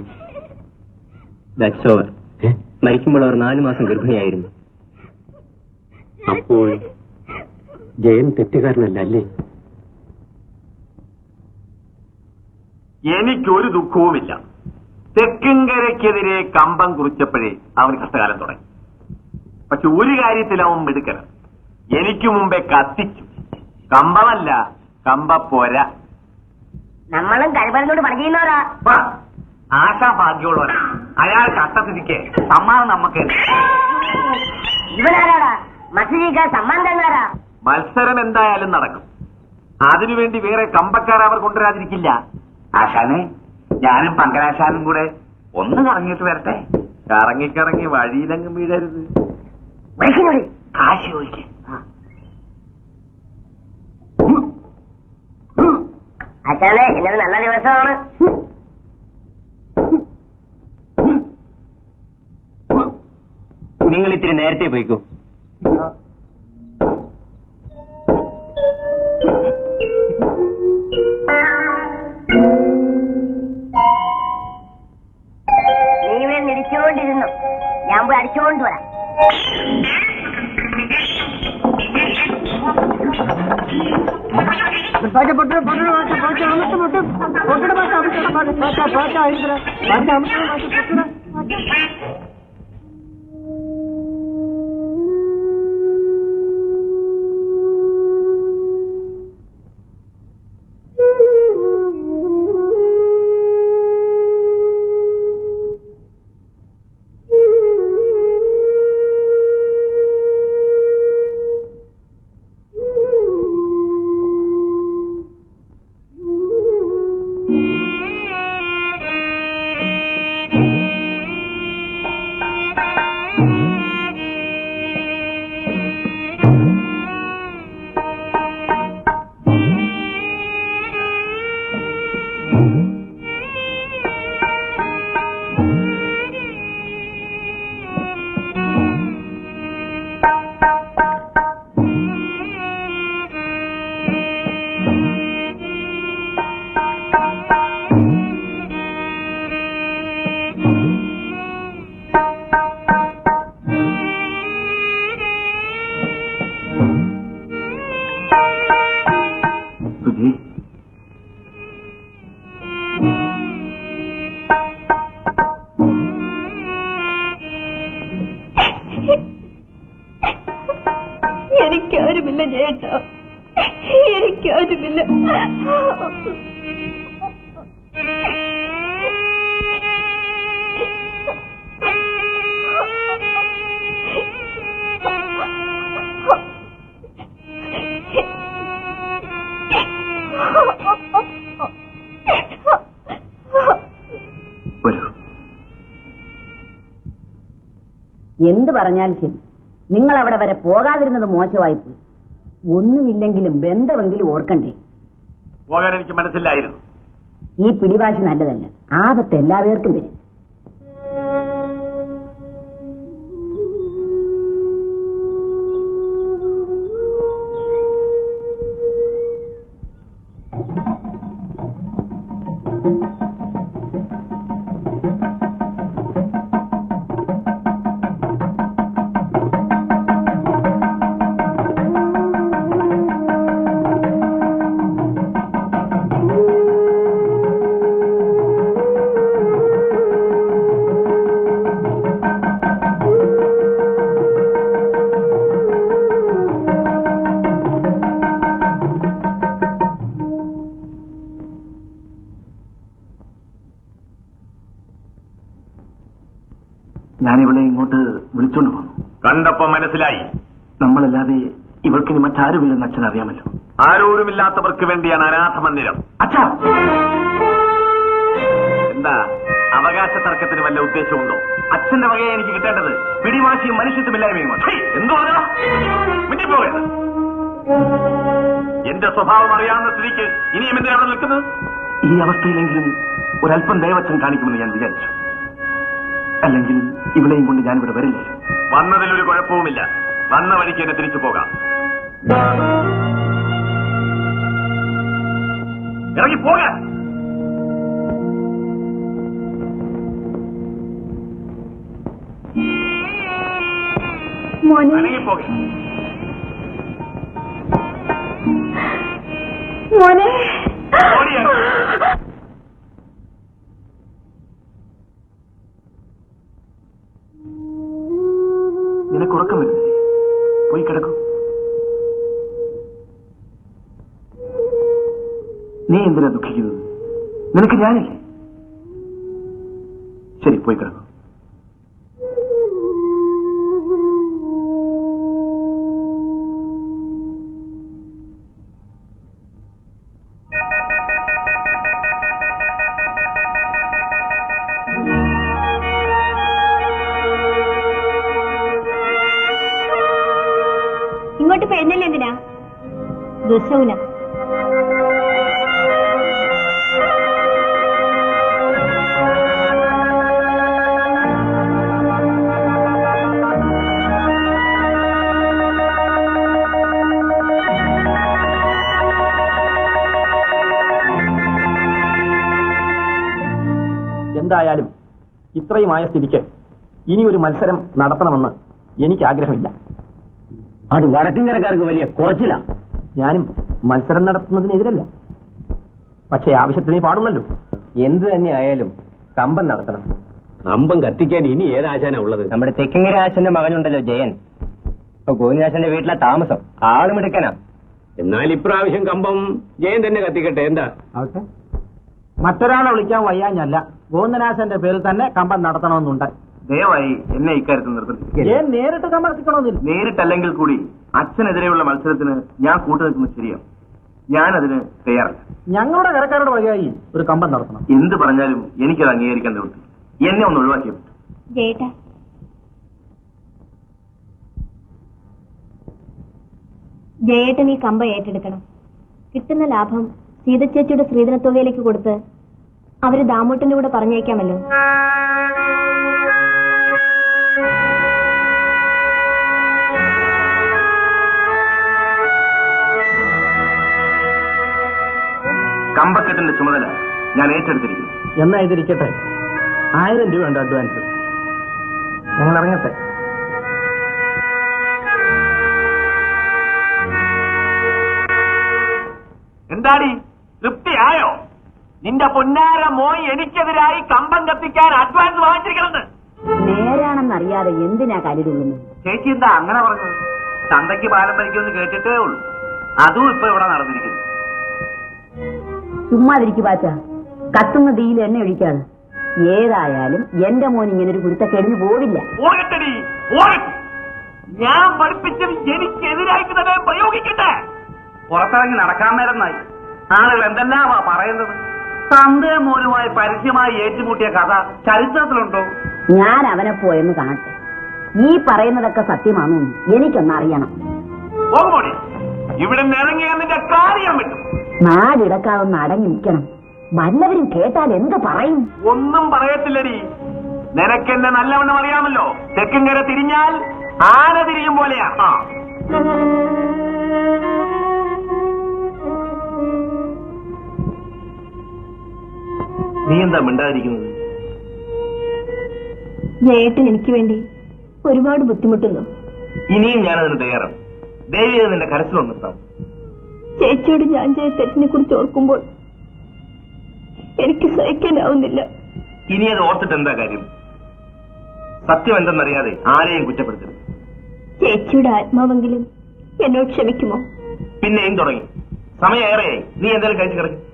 That's over. മരിക്കുമ്പോൾ അവർ 4 മാസം ഗർഭിണിയായിരുന്നു. അപ്പോൾ ജയൻ തെറ്റുകാരനല്ല അല്ലേ? എനിക്കൊരു ദുഃഖവുമില്ല. തെക്കുംകരയ്ക്കെതിരെ കമ്പം കുറിച്ചപ്പോഴേ അവന് കഷ്ടകാലം തുടങ്ങി. പക്ഷെ ഒരു കാര്യത്തിൽ അവൻ മിടുക്കല. എനിക്ക് മുമ്പേ കത്തിച്ചു. കമ്പമല്ല, കമ്പപ്പോര. നമ്മളും കഴിവറിനോട് പറയുന്നവരാ. ആശാ ഭാഗ്യമുള്ളവരാ. അയാൾ കഷ്ടത്തിരിക്കെ സമ്മാനം നമുക്ക്. ഇവനാരാടാ? മത്സരിക്കാൻ സമ്മാനം തന്നാരാ? മത്സരം എന്തായാലും നടക്കും. അതിനുവേണ്ടി വേറെ കമ്പക്കാർ അവർ കൊണ്ടുവരാതിരിക്കില്ല. ആശാനെ, ഞാനും പങ്കരാശാനും കൂടെ ഒന്ന് കറങ്ങിയിട്ട് വരട്ടെ. കറങ്ങി വഴിയിലങ്ങ് വീഴരുത്. വയസ്സിനോട് കാശ് ചോദിക്കും. അച്ഛനെ ഇന്നത് നല്ല ദിവസമാണ്. നിങ്ങൾ ഇത്തിരി നേരത്തെ പോയിക്കോ. നീ ഇവിടെ നിടിച്ചോണ്ടിരുന്നു, ഞാൻ പോയി അടിച്ചോണ്ട് വരാം. എനിക്കാരുമില്ല ചേട്ടാ, എനിക്കാരുമില്ല. എന്ത് പറഞ്ഞാലും ശരി, നിങ്ങൾ അവിടെ വരെ പോകാതിരുന്നത് മോശമായിപ്പോയി. ഒന്നുമില്ലെങ്കിലും ബന്ധമെങ്കിലും ഓർക്കണ്ടേ? പോകാൻ എനിക്ക് മനസ്സിലായിരുന്നു. ഈ പിടിവാശി നല്ലതല്ല, ആപത്ത് എല്ലാവർക്കും വരും. ഞാനിവളെ ഇങ്ങോട്ട് വിളിച്ചോണ്ട് പോന്നു. കണ്ടപ്പോ മനസ്സിലായി. നമ്മളല്ലാതെ ഇവൾക്കിനി മറ്റാരുമില്ലെന്ന് അച്ഛൻ അറിയാമല്ലോ. ആരോരുമില്ലാത്തവർക്ക് വേണ്ടിയാണ് അനാഥ മന്ദിരം. അച്ഛാ, എന്താ അവകാശ തർക്കത്തിന് വല്ല ഉദ്ദേശമുണ്ടോ? അച്ഛന്റെ വകയെ എനിക്ക് കിട്ടേണ്ടത് പിടിവാശിയും മനുഷ്യത്വമില്ലായ്മയുമാണ്. എന്തോ മിണ്ടിപ്പോകരുത്. എന്റെ സ്വഭാവം അറിയാവുന്ന സ്ഥിതിക്ക് ഇനിയും എന്തിനാണ് നിൽക്കുന്നത്? ഈ അവസ്ഥയിലെങ്കിലും ഒരല്പം ദയവച്ചൻ കാണിക്കുമെന്ന് ഞാൻ വിചാരിച്ചു. അല്ലെങ്കിൽ ഇവിടെയും കൊണ്ട് ഞാൻ ഇവിടെ വരില്ല. വന്നതിലൊരു കുഴപ്പവുമില്ല. വന്ന വഴിക്ക് എന്നെ തിരിച്ചു പോകാം. ഇറങ്ങി പോകാൻ. ഇറങ്ങി പോകാൻ. മോനെ നിനക്ക് ഉറക്കം വരുന്നില്ലേ? പോയി കിടക്കൂ. നീ എന്തിനാ ദുഃഖിക്കുന്നത്? നിനക്ക് ഞാനില്ലേ? ശരി, പോയി കിടക്കൂ. ഇങ്ങോട്ട് പെഴുന്നല്ലേ എന്തിനാ? ദുശൗന എന്തായാലും ഇത്രയുമായ സ്ഥിതിക്ക് ഇനി ഒരു മത്സരം നടത്തണമെന്ന് എനിക്ക് ആഗ്രഹമില്ല. അത് വടക്കിങ്കരക്കാർക്ക് വലിയ കുറച്ചില്ല. ഞാനും മത്സരം നടത്തുന്നതിനെതിരല്ല. പക്ഷേ ആവശ്യത്തിനേ പാടുള്ളല്ലോ. എന്ത് തന്നെ ആയാലും കമ്പം നടത്തണം. കമ്പം കത്തിക്കാൻ ഇനി ഏതാശാനാ ഉള്ളത്? നമ്മുടെ തെക്കിങ്ങര ആശന്റെ മകനുണ്ടല്ലോ ജയൻ. ഇപ്പൊ ഗോവിന്ദാശന്റെ വീട്ടിലെ താമസം. ആളുമെടുക്കനാ. എന്നാൽ ഇപ്രാവശ്യം കമ്പം ജയൻ തന്നെ കത്തിക്കട്ടെ. എന്താ ആവട്ടെ. മറ്റൊരാളെ വിളിക്കാൻ വയ്യാഞ്ഞല്ല, ഗോവിന്ദനാശന്റെ പേരിൽ തന്നെ കമ്പം നടത്തണമെന്നുണ്ട്. ദയവായി എന്നെ ഇക്കാര്യത്തിൽ നിർബന്ധിക്കുക. നേരിട്ട് കമ്പം നടത്തിക്കണമെന്നില്ല. നേരിട്ടല്ലെങ്കിൽ കൂടി അച്ഛനെതിരെയുള്ള മത്സരത്തിന് ഞാൻ കൂട്ടുനിൽക്കുന്നത് ശരിയാണ്. ഞാനതിന് തയ്യാറല്ല. ഞങ്ങളുടെ കരക്കാരുടെ വഴിയായി ഒരു കമ്പം നടത്തണം. എന്ത് പറഞ്ഞാലും എനിക്കത് അംഗീകരിക്കാൻ നിവൃത്തി. എന്നെ ഒന്ന് ഒഴിവാക്കിയ ജയേട്ടാ, ജയേട്ടൻ ഈ കമ്പ ഏറ്റെടുക്കണം. കിട്ടുന്ന ലാഭം സീതച്ചേച്ചിയുടെ സ്ത്രീധനത്തുകയിലേക്ക് കൊടുത്ത് അവര് ദാമോട്ടന്റെ കൂടെ പറഞ്ഞേക്കാമല്ലോ. കമ്പക്കെട്ടിന്റെ ചുമതല ഞാൻ ഏറ്റെടുത്തിരിക്കുന്നു. എന്നാ ഇതിരിക്കട്ടെ, 1000 രൂപ ഉണ്ട് അഡ്വാൻസ്. ഞങ്ങൾ ഇറങ്ങട്ടെ. എന്താടി, തൃപ്തിയായോ? നിന്റെ പൊന്നാര മോയ് എനിക്കെതിരായി കമ്പം കത്തിക്കാൻ അഡ്വാൻസ് വാങ്ങിച്ചിരിക്കണമെന്ന്. നേരാണെന്നറിയാതെ എന്തിനാ കലിതുള്ളുന്നു? ചേച്ചി എന്താ അങ്ങനെ പറഞ്ഞത്? തന്തയ്ക്ക് പാരമ്പര്യമെന്ന് കേട്ടിട്ടേ ഉള്ളൂ. അതും ഇപ്പൊ ഇവിടെ നടന്നിരിക്കുന്നു. ചുമ്മാതിരിക്കു പാച്ച. കത്തുന്ന തീയിൽ എണ്ണ ഒഴിക്കാണ്. ഏതായാലും എന്റെ മോൻ ഇങ്ങനെ ഒരു കുരുത്തക്കെടിഞ്ഞു പോവില്ല. ഓടട്ടടി, ഓടട്ടെ. ഞാൻ പഠിപ്പിച്ചത് എനിക്കെതിരായിട്ട് തന്നെ പ്രയോഗിക്കട്ടെ. പുറത്തിറങ്ങി നടക്കാൻ നേരമായി ആളുകൾ എന്തെല്ലാമാ പറയുന്നത്? തന്തയും മോനുമായി പരസ്യമായി ഏറ്റുമുട്ടിയ കഥ ചരിത്രത്തിലുണ്ടോ? ഞാൻ അവനെ പോയെന്ന് കാണട്ടെ. ഈ പറയുന്നതൊക്കെ സത്യമാണോ എനിക്കൊന്നറിയണം. പോകുമോടി, ഇവിടെ ഇറങ്ങി നിന്റെ കാര്യം വിട്ടു. നാടിടക്കാവുന്ന അടങ്ങി നിൽക്കണം. വല്ലവരും കേട്ടാൽ എന്ത് പറയും? ഒന്നും പറയത്തില്ലടി. നിനക്കെന്നെ നല്ലവണ്ണം അറിയാമല്ലോ. തെക്കിങ്കര തിരിഞ്ഞാൽ ആന തിരിയും പോലെയാ. നീ എന്താ മിണ്ടാതിരിക്കുന്നത്? ജയേട്ടൻ എനിക്ക് വേണ്ടി ഒരുപാട് ബുദ്ധിമുട്ടുന്നു. ഇനിയും ഞാനതിന് തയ്യാറാണ്. ദേവിയെ നിന്റെ കരച്ചിലൊന്ന് നിർത്താം. ചേച്ചിയോട് ഞാൻ ചെയ്ത തെറ്റിനെ കുറിച്ച് ഓർക്കുമ്പോൾ എനിക്ക് സഹിക്കാനാവുന്നില്ല. ഇനി അത് ഓർത്തിട്ട് എന്താ കാര്യം? സത്യം എന്തെന്നറിയാതെ ആരെയും കുറ്റപ്പെടുത്തരുത്. ചേച്ചിയുടെ ആത്മാവെങ്കിലും എന്നോട് ക്ഷമിക്കുമോ? പിന്നെയും തുടങ്ങി. സമയം ഏറെയായി. നീ എന്തായാലും കഴിച്ചു കിടക്കും.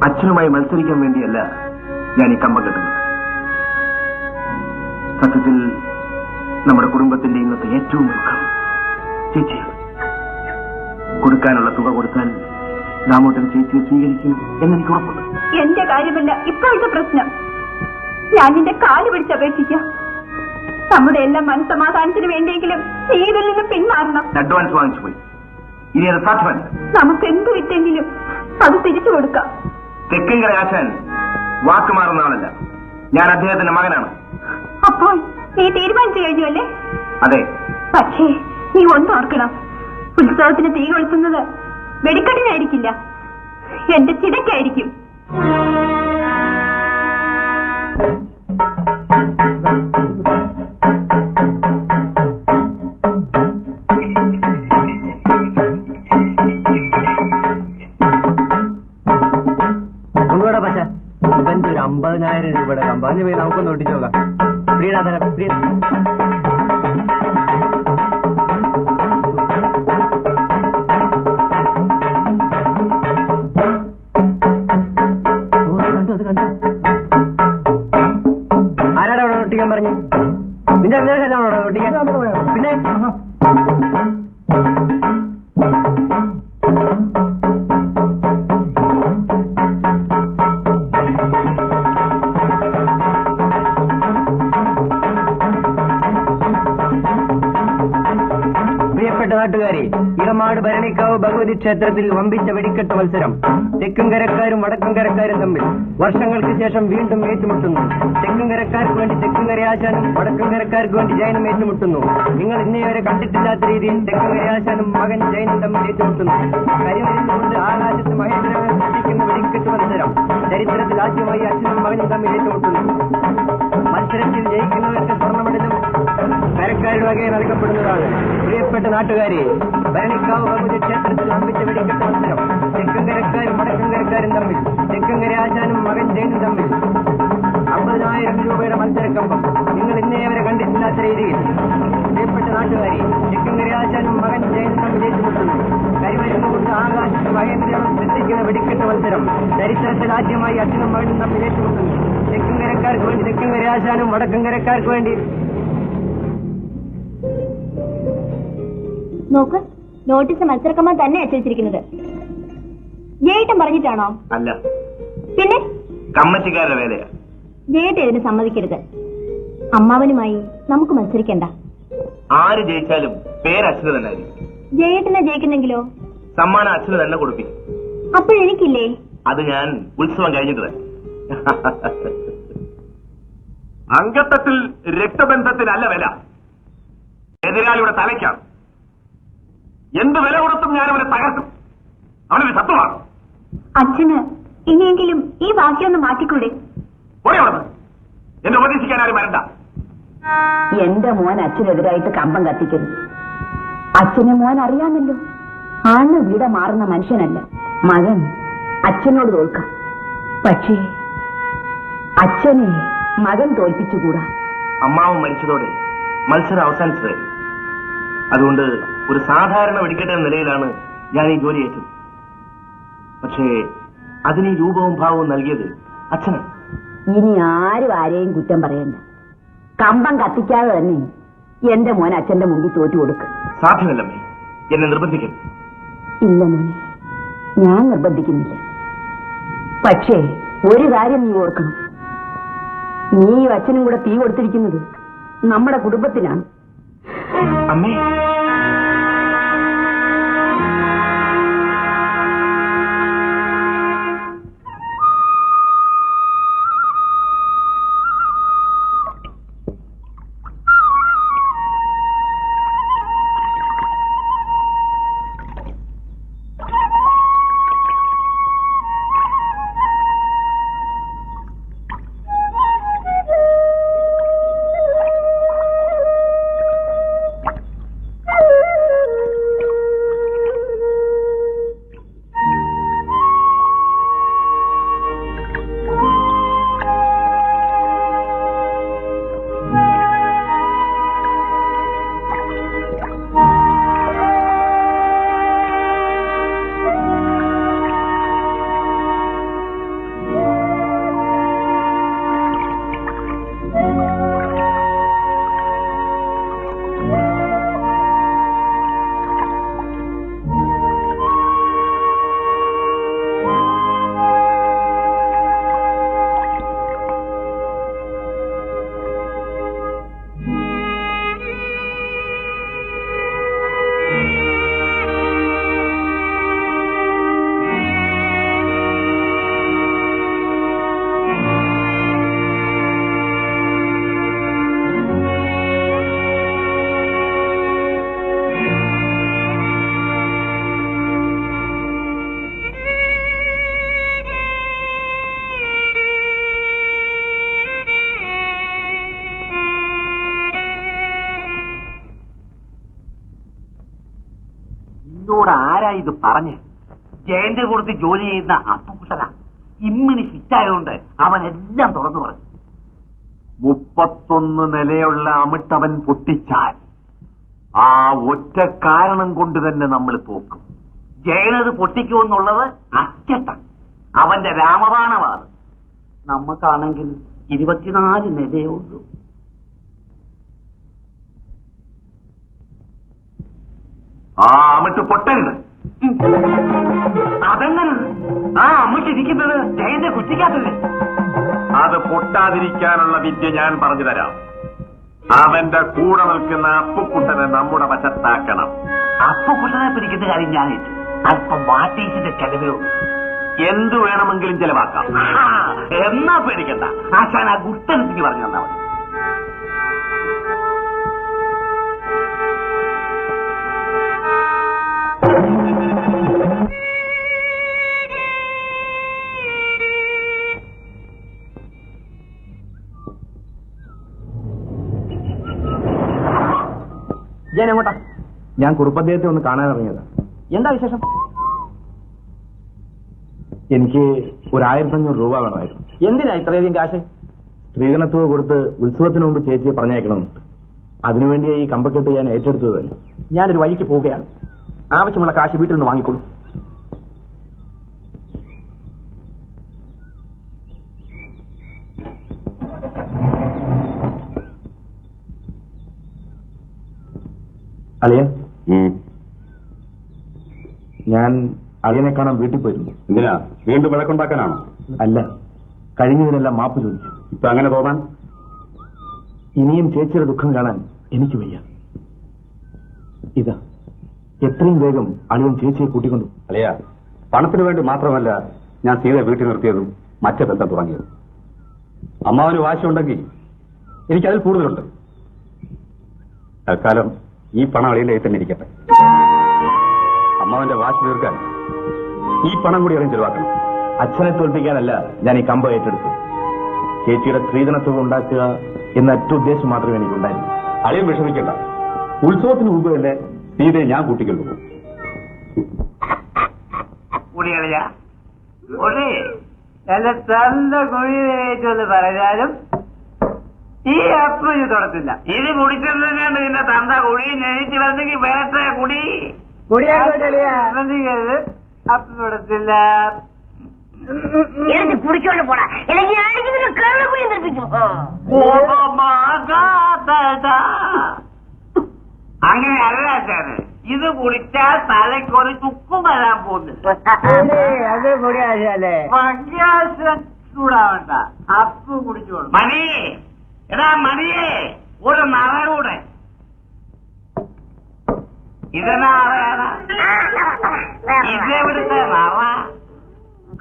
അച്ഛനുമായി മത്സരിക്കാൻ വേണ്ടിയല്ല ഞാൻ ഈ കമ്പം കെട്ടുന്നത്. സത്യത്തിൽ നമ്മുടെ കുടുംബത്തിന്റെ ഇന്നത്തെ ഏറ്റവും ദുഃഖം ചേച്ചിയാണ്. കൊടുക്കാനുള്ള തുക കൊടുത്താൽ ദാമോട്ടൻ ചേച്ചിയെ സ്വീകരിക്കും എന്നെനിക്ക് ഉറപ്പുണ്ട്. എന്റെ കാര്യമല്ല ഇപ്പോഴത്തെ പ്രശ്നം. ഞാൻ നിന്റെ കാല് പിടിച്ചപേക്ഷിക്കാം. നമ്മുടെ എല്ലാം മനസ്സമാധാനത്തിന് വേണ്ടിയെങ്കിലും നീ ഇതിൽ നിന്ന് പിന്മാറണം. അഡ്വാൻസ് വാങ്ങിച്ചു പോയി. ഇനി അത് സാധ്യമല്ല. നമുക്ക് എന്ത് വിറ്റെങ്കിലും അത് തിരിച്ചു കൊടുക്കാം. തെക്കങ്കര ആശാൻ വാക്കുമാറുന്ന ആളല്ല. ഞാൻ അദ്ദേഹത്തിന്റെ മകനാണ്. അപ്പോൾ നീ തീരുമാനിച്ചു കഴിഞ്ഞു അല്ലേ? അതെ. പക്ഷേ നീ ഒന്നോർക്കണം, ഉത്സവത്തിന് തീ കൊളുത്തുന്നത് വെടിക്കെട്ടിനായിരിക്കില്ല, എന്റെ ചിതയ്ക്കായിരിക്കും. കൊണ്ടുപോടാ പക്ഷേ ഇവന്റെ ഒരു 50,000 രൂപയുടെ കമ്പാഞ്ഞ പോയി നമുക്കൊന്ന് ഒട്ടിച്ചു നോക്കാം. ആരാടാ അവിടെ ഒട്ടിക്കാൻ പറഞ്ഞു? നിന്റെ അങ്ങനെ ഒട്ടിക്കാൻ? പിന്നെ പ്രിയപ്പെട്ട നാട്ടുകാരെ, ഇളമാട് ഭരണിക്കാവ് ഭഗവതി ക്ഷേത്രത്തിൽ വമ്പിച്ച വെടിക്കെട്ട് മത്സരം. തെക്കുംകരക്കാരും വടക്കുംകരക്കാരും തമ്മിൽ വർഷങ്ങൾക്ക് ശേഷം വീണ്ടും ഏറ്റുമുട്ടുന്നു. തെക്കുംകരക്കാർക്ക് വേണ്ടി തെക്കുംകരയാശാനും വടക്കുംകരക്കാർക്ക് വേണ്ടി ജയനും ഏറ്റുമുട്ടുന്നു. നിങ്ങൾ ഇന്നേ വരെ കണ്ടിട്ടില്ലാത്ത രീതിയിൽ തെക്കുംകരയാശാനും മകൻ ജയനും തമ്മിൽ ഏറ്റുമുട്ടുന്നു. കരിമരുന്നുകൊണ്ട് ആകാശത്ത് മഹേന്ദ്രനെ സൃഷ്ടിക്കുന്ന വെടിക്കെട്ട് മത്സരം ചരിത്രത്തിൽ ആദ്യമായി അച്ഛനും മകനും തമ്മിൽ ഏറ്റുമുട്ടുന്നു. മത്സരത്തിൽ ജയിക്കുന്നവർക്ക് സ്വർണ്ണമെഡലും കരക്കാരുടെ വകയെ നൽകപ്പെടുന്നതാണ്. പ്രിയപ്പെട്ട നാട്ടുകാരെ, ഭരണിക്കാവ് ഭഗവതി ക്ഷേത്രത്തിൽ വമ്പിച്ച വെടിക്കെട്ട് മത്സരം. തെക്കുംകരക്കാരും വടക്കുംകരക്കാരും തമ്മിൽ, തെക്കുംകര ആശാനും മകൻ ജയനും തമ്മിൽ 50,000 രൂപയുടെ മത്സരക്കമ്പം നിങ്ങൾ ഇന്നേ വരെ കണ്ടിട്ടില്ലാത്ത രീതിയിൽ. പ്രിയപ്പെട്ട നാട്ടുകാരെ, തെക്കുംകര ആശാനും മകൻ ജയനും തമ്മിൽ ഏറ്റുമുട്ടുന്നു. കരിമരുന്നുകൊണ്ട് ആകാശത്ത് മഹേന്ദ്രനെ സൃഷ്ടിക്കുന്ന വെടിക്കെട്ട് മത്സരം ചരിത്രത്തിൽ ആദ്യമായി അച്ഛനും മകനും തമ്മിൽ ഏറ്റുമുട്ടുന്നു. തെക്കുംകരക്കാർക്ക് വേണ്ടി തെക്കുംകര ആശാനും വടക്കുംകരക്കാർക്ക് വേണ്ടി. നോക്ക്, നോട്ടീസ് മത്സരക്കമ്പം തന്നെ അച്ചടിച്ചിരിക്കുന്നത്. ജയേട്ടൻ പറഞ്ഞിട്ടാണോ? അല്ല, പിന്നെ കമ്മറ്റിക്കാരുടെ വേലയാ. ജയേട്ടൻ ഇതിന് സമ്മതിക്കരുത്. അമ്മാവനുമായി നമുക്ക് മത്സരിക്കണ്ട. ആര് ജയിച്ചാലും പേര് അച്ഛന് തന്നെ ആയിരിക്കും. ജയേട്ടനെ ജയിക്കുന്നെങ്കിലോ? സമ്മാനം അച്ഛന് തന്നെ കൊടുപ്പിക്കും. അപ്പോഴെനിക്കില്ലേ? അത് ഞാൻ ഉത്സവം കഴിഞ്ഞിട്ട് തന്നെ. അംഗത്വത്തിൽ രക്തബന്ധത്തിനല്ല വില, എതിരാളിയുടെ തലയ്ക്കാണ്. എന്ത് വില കൊടുത്തും ഞാൻ അവനെ തകർക്കും. അവനൊരു സത്വമാണ്. അച്ഛന് ഇനിയെങ്കിലും ഈ വാക്യൊന്ന് മാറ്റിക്കൂടെ? എന്നെ ഉപദേശിക്കാൻ ആരും വരണ്ട. എന്റെ മോൻ അച്ഛനെതിരായിട്ട് കമ്പം കത്തിക്കരുത്. അച്ഛനെ മോൻ അറിയാമല്ലോ, ആണ് വീട മാറുന്ന മനുഷ്യനല്ല. മകൻ അച്ഛനോട് തോൽക്കാം, പക്ഷേ അച്ഛനെ മകൻ തോൽപ്പിച്ചുകൂടാ. അമ്മാവൻ മരിച്ചതോടെ മത്സരം അവസാനിച്ചതായിരുന്നു. അതുകൊണ്ട് ഒരു സാധാരണ വെടിക്കെട്ട് എന്ന നിലയിലാണ് ഞാൻ ഈ ജോലി ഏറ്റത്. പക്ഷേ അതിന് ഈ രൂപവും ഭാവവും നൽകിയത് അച്ഛനാണ്. ഇനി ആരും ആരെയും കുറ്റം പറയണ്ട. കമ്പം കത്തിക്കാതെ തന്നെ എന്റെ മോൻ അച്ഛന്റെ മുമ്പിൽ തോറ്റു കൊടുക്ക്. സാധ്യമല്ലമ്മേ, എന്നെ നിർബന്ധിക്കരുത്. ഇല്ല മോനെ, ഞാൻ നിർബന്ധിക്കുന്നില്ല. പക്ഷേ ഒരു കാര്യം നീ ഓർക്കണം, നീ അച്ഛനും കൂടെ തീ കൊടുത്തിരിക്കുന്നത് നമ്മുടെ കുടുംബത്തിനാണ്. അമ്മേ, നിന്നോട് ആരാ ഇത് പറഞ്ഞ്? ജയന്റെ കൊടുത്ത് ജോലി ചെയ്യുന്ന അപ്പുകുട്ടനാ. ഇമ്മിനി ഫിറ്റായതുകൊണ്ട് അവൻ എല്ലാം തുറന്നു പറഞ്ഞു. 31 നിലയുള്ള അമിട്ടവൻ പൊട്ടിച്ചാൽ ആ ഒറ്റ കാരണം കൊണ്ട് തന്നെ നമ്മൾ തോക്കും. ജയനത് പൊട്ടിക്കുമെന്നുള്ളത് അച്ചട്ടം. അവന്റെ രാമബാണമാണ്. നമുക്കാണെങ്കിൽ 24 നിലയേ ഉള്ളൂ. ആ അമിട്ട് പൊട്ടരുത്. അതെങ്ങനെ? ആ അമ്മയ്ക്കിരിക്കുന്നത് ജയന്റെ കുറ്റിക്കാത്തല്ലേ? അത് പൊട്ടാതിരിക്കാനുള്ള വിദ്യ ഞാൻ പറഞ്ഞു തരാം. അവന്റെ കൂടെ നിൽക്കുന്ന അപ്പുക്കുട്ടനെ നമ്മുടെ വശത്താക്കണം. അപ്പുകുട്ടനെ പിടിക്കുന്ന കാര്യം ഞാൻ ഏറ്റു. അല്പം വാട്ടീസിന്റെ ചെലവേ ഉള്ളൂ. എന്തു വേണമെങ്കിലും ചെലവാക്കാം. എന്നാ പേടിക്കണ്ട. ആശാൻ ആ ഗുട്ടനത്തിക്ക് പറഞ്ഞു തന്നാ മതി. ജയൻ എങ്ങോട്ടാ? ഞാൻ കുറുപ്പദ്ദേഹത്തെ ഒന്ന് കാണാൻ ഇറങ്ങിയതാ. എന്താ വിശേഷം? എനിക്ക് ഒരു 1500 രൂപ വേണമായിരുന്നു. എന്തിനാ ഇത്രയധികം കാശ്? സ്ത്രീധനത്തുക കൊടുത്ത് ഉത്സവത്തിന് മുമ്പ് ചേച്ചിയെ പറഞ്ഞേക്കണമെന്നുണ്ട്. അതിനുവേണ്ടി ഈ കമ്പക്കെട്ട് ഞാൻ ഏറ്റെടുത്തത് തന്നെ. ഞാനൊരു വഴിക്ക് പോവുകയാണ്. ആവശ്യമുള്ള കാശ് വീട്ടിൽ നിന്ന് വാങ്ങിക്കൊള്ളു. അളിയൻ, ഞാൻ അളിയനെ കാണാൻ വീട്ടിൽ പോയിരുന്നു. എന്തിനാ? വീണ്ടും വിളക്കുണ്ടാക്കാനാണോ? അല്ല, കഴിഞ്ഞതിനെല്ലാം മാപ്പ് ചോദിച്ചു. ഇപ്പൊ അങ്ങനെ തോന്നാൻ? ഇനിയും ചേച്ചിയുടെ ദുഃഖം കാണാൻ എനിക്ക് വയ്യ. ഇതാ, എത്രയും വേഗം അളിയൻ ചേച്ചിയെ കൂട്ടിക്കൊണ്ടു. അല്ലയ, പണത്തിന് വേണ്ടി മാത്രമല്ല ഞാൻ സീതയെ വീട്ടിൽ നിർത്തിയതും മറ്റേ ബന്ധം തുടങ്ങിയതും. അമ്മാവന് വാശിയുണ്ടെങ്കിൽ എനിക്കതിൽ കൂടുതലുണ്ട്. തൽക്കാലം ഈ പണം അളിയുടെ കയ്യിൽ തന്നെ ഇരിക്കട്ടെ. അമ്മാവന്റെ വാശി തീർക്കാൻ ഈ പണം കൂടി അറിയാൻ ചെലവാക്കണം. അച്ഛനെ തോൽപ്പിക്കാനല്ല ഞാൻ ഈ കമ്പ ഏറ്റെടുത്തു. ചേച്ചിയുടെ സ്ത്രീധനത്തുക ഉണ്ടാക്കുക എന്ന ഒറ്റ ഉദ്ദേശം മാത്രമേ എനിക്കുണ്ടായിരുന്നു. അളിയും വിഷമിക്കണ്ട. ഉത്സവത്തിന് മുമ്പ് തന്നെ സീതയെ ഞാൻ കൂട്ടിക്കൊണ്ടു. കുടികളിയാ കുടി നല്ല നല്ല കുഴിയേറ്റെന്ന് പറഞ്ഞാലും ഈ അപ്പ് ഇത് തുടത്തില്ല. ഇത് കുടിച്ചെന്നാണ്ട് നിന്നെ തന്ത കുഴി നെഴിച്ച് വന്നെങ്കിൽ വേറെ കുടി കുടിയാക്കരുത്. അപ്പ് തുടത്തില്ല. കുടിച്ചോണ്ട് പോടാ, അങ്ങനെ അല്ല അച്ഛന്. ഇത് കുടിച്ചാൽ തലയ്ക്കൊരു ചുക്കും വരാൻ പോകുന്നില്ല. ചൂടാവണ്ട. അപ്പ് കുടിച്ചോളൂ. മണി, എടാ മണിയേ, ഒരു നറ കൂടെ. ഇതെന്നാ ഇതെവിടുത്തെ നറ?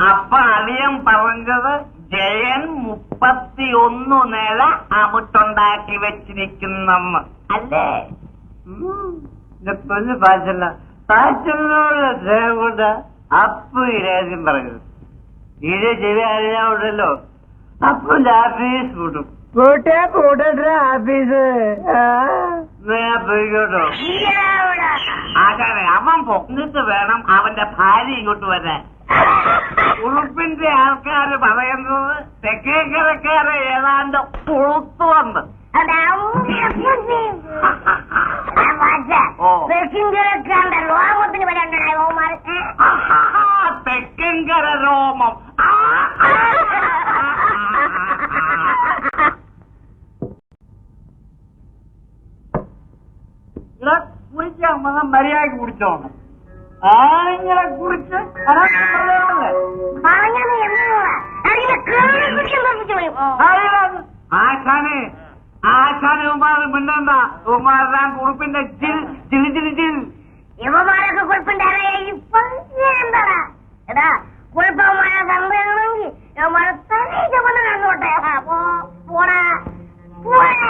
അപ്പ അളിയൻ പറഞ്ഞത് ജയൻ 31 നില അമിട്ടുണ്ടാക്കി വെച്ചിരിക്കുന്നെന്ന് അല്ലേ? പൊന്നു പാച്ചല്ല, പാച്ചലിനോട് സ്നേഹം കൊണ്ട് അപ്പു ഈ രാജ്യം പറയുന്നത്. ഇത് ചെവി അറിയാവുണ്ടല്ലോ. അപ്പുന്റെ ആഫീസ് കൂട്ടും. ആഫീസ് പോയിക്കോട്ടോ. ആകാരെ അവൻ പൊന്നിട്ട് വേണം അവന്റെ ഭാര്യ ഇങ്ങോട്ട് വരാൻ. ഉറുപ്പിന്റെ ആൾക്കാര് പറയുന്നത് തെക്കേക്കരക്കാരെ ഏതാണ്ട് പുളുത്തു വന്ന്. തെക്കൻകര രോമം. ഇവിടെ കുടിക്കാൻ വന്ന മര്യാദക്ക് കുടിച്ചോണം. ആണുങ്ങളെ കുറിച്ച് ആശാന് ഉമാർ മിണ്ടണ്ട. ഉമാറാൻ കുറിപ്പിന്റെ ജിൽ ജിൽ ജിൽ ജിൽ യുവമാരൊക്കെ കുഴപ്പമില്ല. ഇപ്പൊ എന്താടാ എടാ കുഴപ്പമായ സംഭവമാണെങ്കിൽ നടന്നോട്ടെ. പോടാ പോടാ.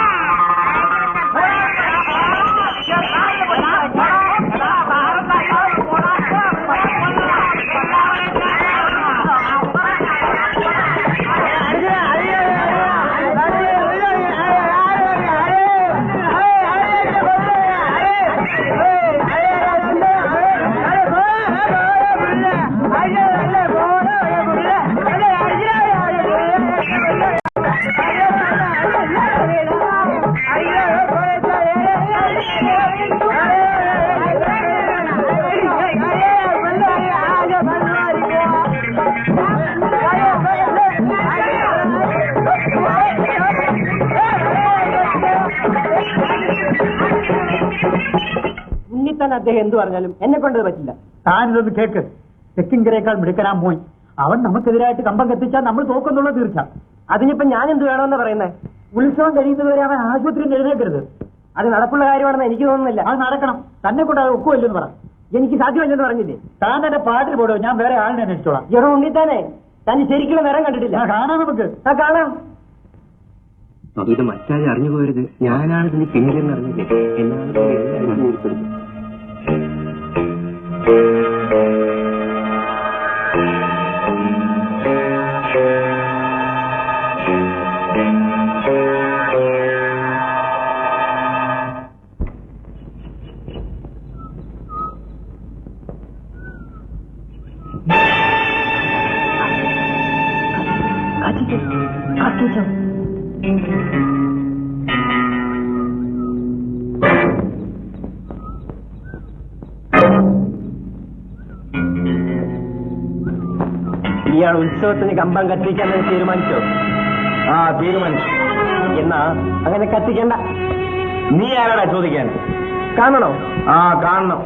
കത്തിക്കാൻ അദ്ദേഹം എന്ത് പറഞ്ഞാലും എന്നെ കൊണ്ടത് പറ്റില്ല. താനിതൊന്ന് കേക്ക്. തെക്കിങ്കരേക്കാൾ മിടുക്കനാൻ പോയി. അവൻ നമുക്കെതിരായിട്ട് കമ്പം കത്തിച്ചാൽ നമ്മൾ തോക്കുന്നുള്ള തീർച്ച. അതിനിപ്പോ ഞാൻ എന്ത് വേണമെന്ന് പറയുന്നത്? ഉത്സവം കഴിയുന്നതുവരെ അവൻ ആശുപത്രിയിൽ എഴുന്നേക്കരുത്. അത് നടപ്പുള്ള കാര്യമാണെന്ന് എനിക്ക് തോന്നുന്നില്ല. അത് നടക്കണം. തന്നെ കൊണ്ട് അത് ഒക്കുമല്ലെന്ന് പറ. എനിക്ക് സാധ്യമല്ലെന്ന് പറഞ്ഞില്ലേ? താൻ എന്റെ പാട്ടിൽ പോടോ, ഞാൻ വേറെ ആളിനെ അന്വേഷിച്ചോളാം. എറോ ഉണ്ണിത്താനെ, തന്നെ ശരിക്കുള്ള നിറം കണ്ടിട്ടില്ല. കാണാം നമുക്ക്. കാണാം. ഇത് മറ്റാരും അറിഞ്ഞു പോരുത്. ഞാനാണ് ഇതിന് പിന്നിലെന്ന് അറിഞ്ഞില്ലേ? എല്ലാവരും ഇയാൾ ഉത്സവത്തിന് കമ്പം കത്തിക്കാൻ തീരുമാനിച്ചോ? ആ തീരുമാനിച്ചു. എന്നാ അങ്ങനെ കത്തിക്കണ്ട. നീ ആരാടാ ചോദിക്കാൻ? കാണണോ? ആ കാണണം.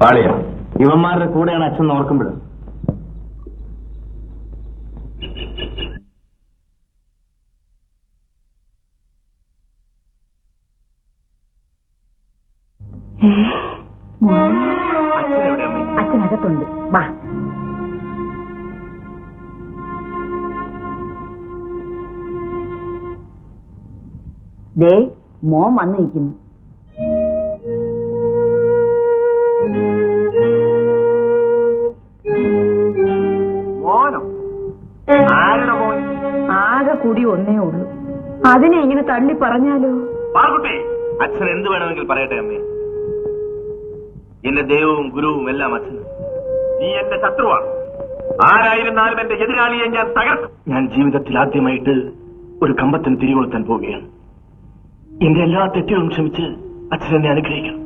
പാളിയ ഇവന്മാരുടെ കൂടെയാണ് അച്ഛൻ ഓർക്കുമ്പോൾ അച്ഛനകത്തുണ്ട്. വാ. ദേ മോൻ വന്നിരിക്കുന്നു. മോനോ? ആരുടെ മോൻ? ആകെ കൂടി ഒന്നേ ഉള്ളൂ. അതിനെ ഇങ്ങനെ തള്ളി പറഞ്ഞാലോ? പാർക്കുട്ടി, അച്ഛൻ എന്ത് വേണമെങ്കിൽ പറയട്ടെ അമ്മേ. എന്റെ ദൈവവും ഗുരുവും എല്ലാം അച്ഛൻ. നീ എന്റെ ശത്രുവാണ്. ആരായിരുന്നാലും എന്റെ എതിരാളിയെ ഞാൻ തകർക്കും. ഞാൻ ജീവിതത്തിൽ ആദ്യമായിട്ട് ഒരു കമ്പത്തിന് തിരികൊളുത്താൻ പോവുകയാണ്. എന്റെ എല്ലാ തെറ്റുകളും ക്ഷമിച്ച് അച്ഛൻ എന്നെ അനുഗ്രഹിക്കണം.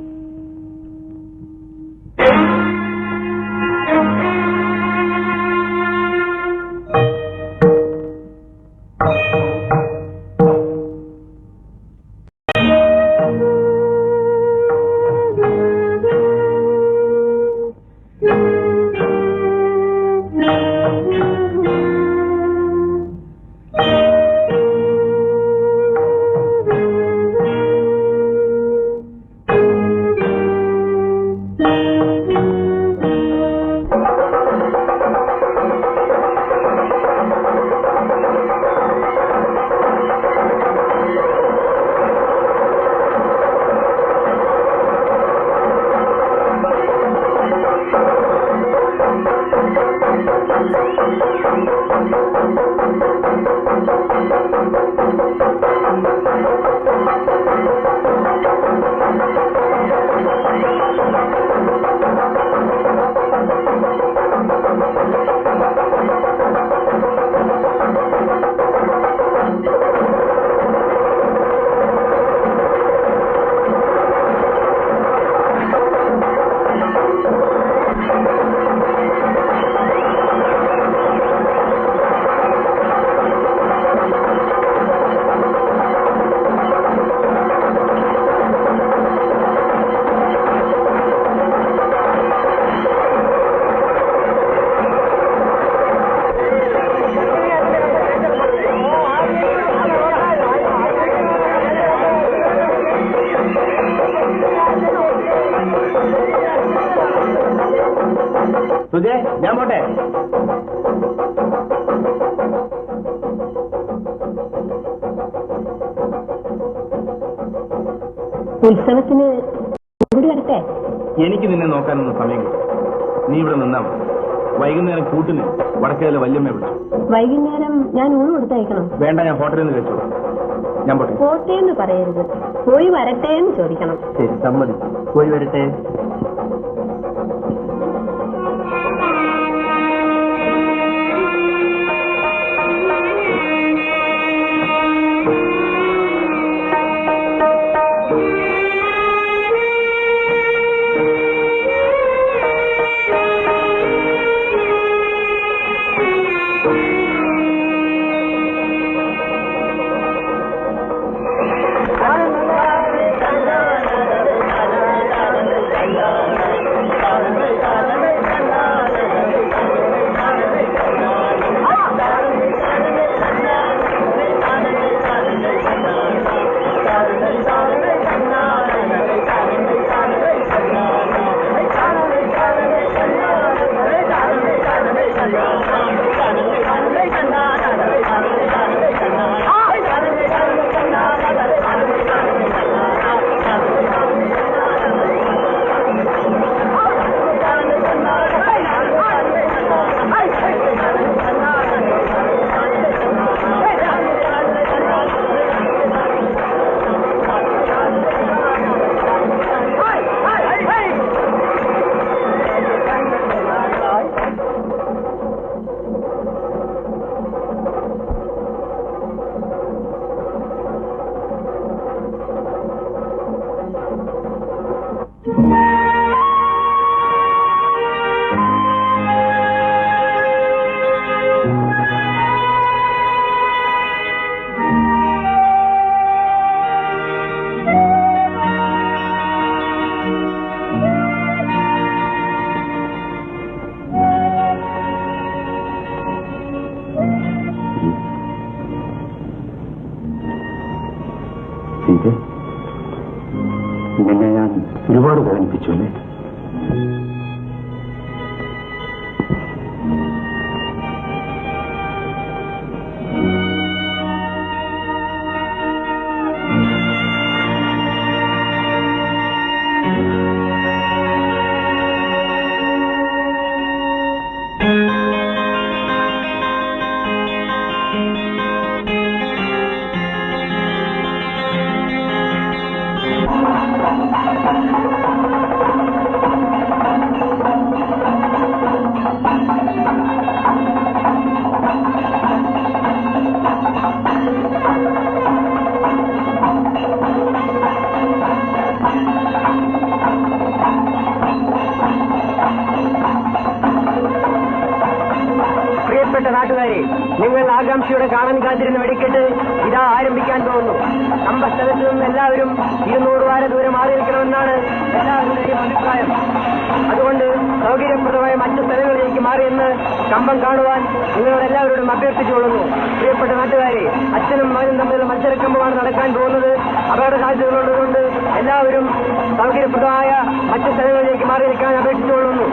സുജേ, ഞാൻ പോട്ടെ. ഉത്സവത്തിന് കൂടി വരട്ടെ. എനിക്ക് നിന്നെ നോക്കാനൊന്നും സമയം കിട്ടും. നീ ഇവിടെ നിന്നാ മതി. വൈകുന്നേരം കൂട്ടിന് വടക്കേലെ വല്യമ്മ വിളിച്ചു. വൈകുന്നേരം ഞാൻ ഊണ് കൊടുത്തയക്കണം. വേണ്ട, ഞാൻ ഹോട്ടലിൽ നിന്ന് കഴിച്ചോളൂ. ഞാൻ പോട്ടെ. പോട്ടേന്ന് പറയരുത്, പോയി വരട്ടെ എന്ന് ചോദിക്കണം. ശരി, സമ്മതി. പോയി വരട്ടെ. നിന്നെ ഞാൻ ഒരുപാട് വേദനിപ്പിച്ചു അല്ലേ? കാണാൻ കാത്തിരുന്ന വെടിക്കെട്ട് ഇതാ ആരംഭിക്കാൻ പോകുന്നു. കമ്പസ്ഥലത്ത് നിന്നും എല്ലാവരും 200 വാര ദൂരം മാറി നിൽക്കണമെന്നാണ് എല്ലാവരുടെയും അഭിപ്രായം. അതുകൊണ്ട് സൗകര്യപ്രദമായ മറ്റു സ്ഥലങ്ങളിലേക്ക് മാറിയെന്ന് കമ്പം കാണുവാൻ നിങ്ങളോട് എല്ലാവരോടും അഭ്യർത്ഥിച്ചുകൊള്ളുന്നു. പ്രിയപ്പെട്ട നാട്ടുകാരെ, അച്ഛനും മകനും തമ്മിലുള്ള മത്സരക്കമ്പമാണ് നടക്കാൻ പോകുന്നത്. അപകട സാധ്യതകളുള്ളതുകൊണ്ട് എല്ലാവരും സൗകര്യപ്രദമായ മറ്റു സ്ഥലങ്ങളിലേക്ക് മാറി നിൽക്കാൻ അപേക്ഷിച്ചുകൊള്ളുന്നു.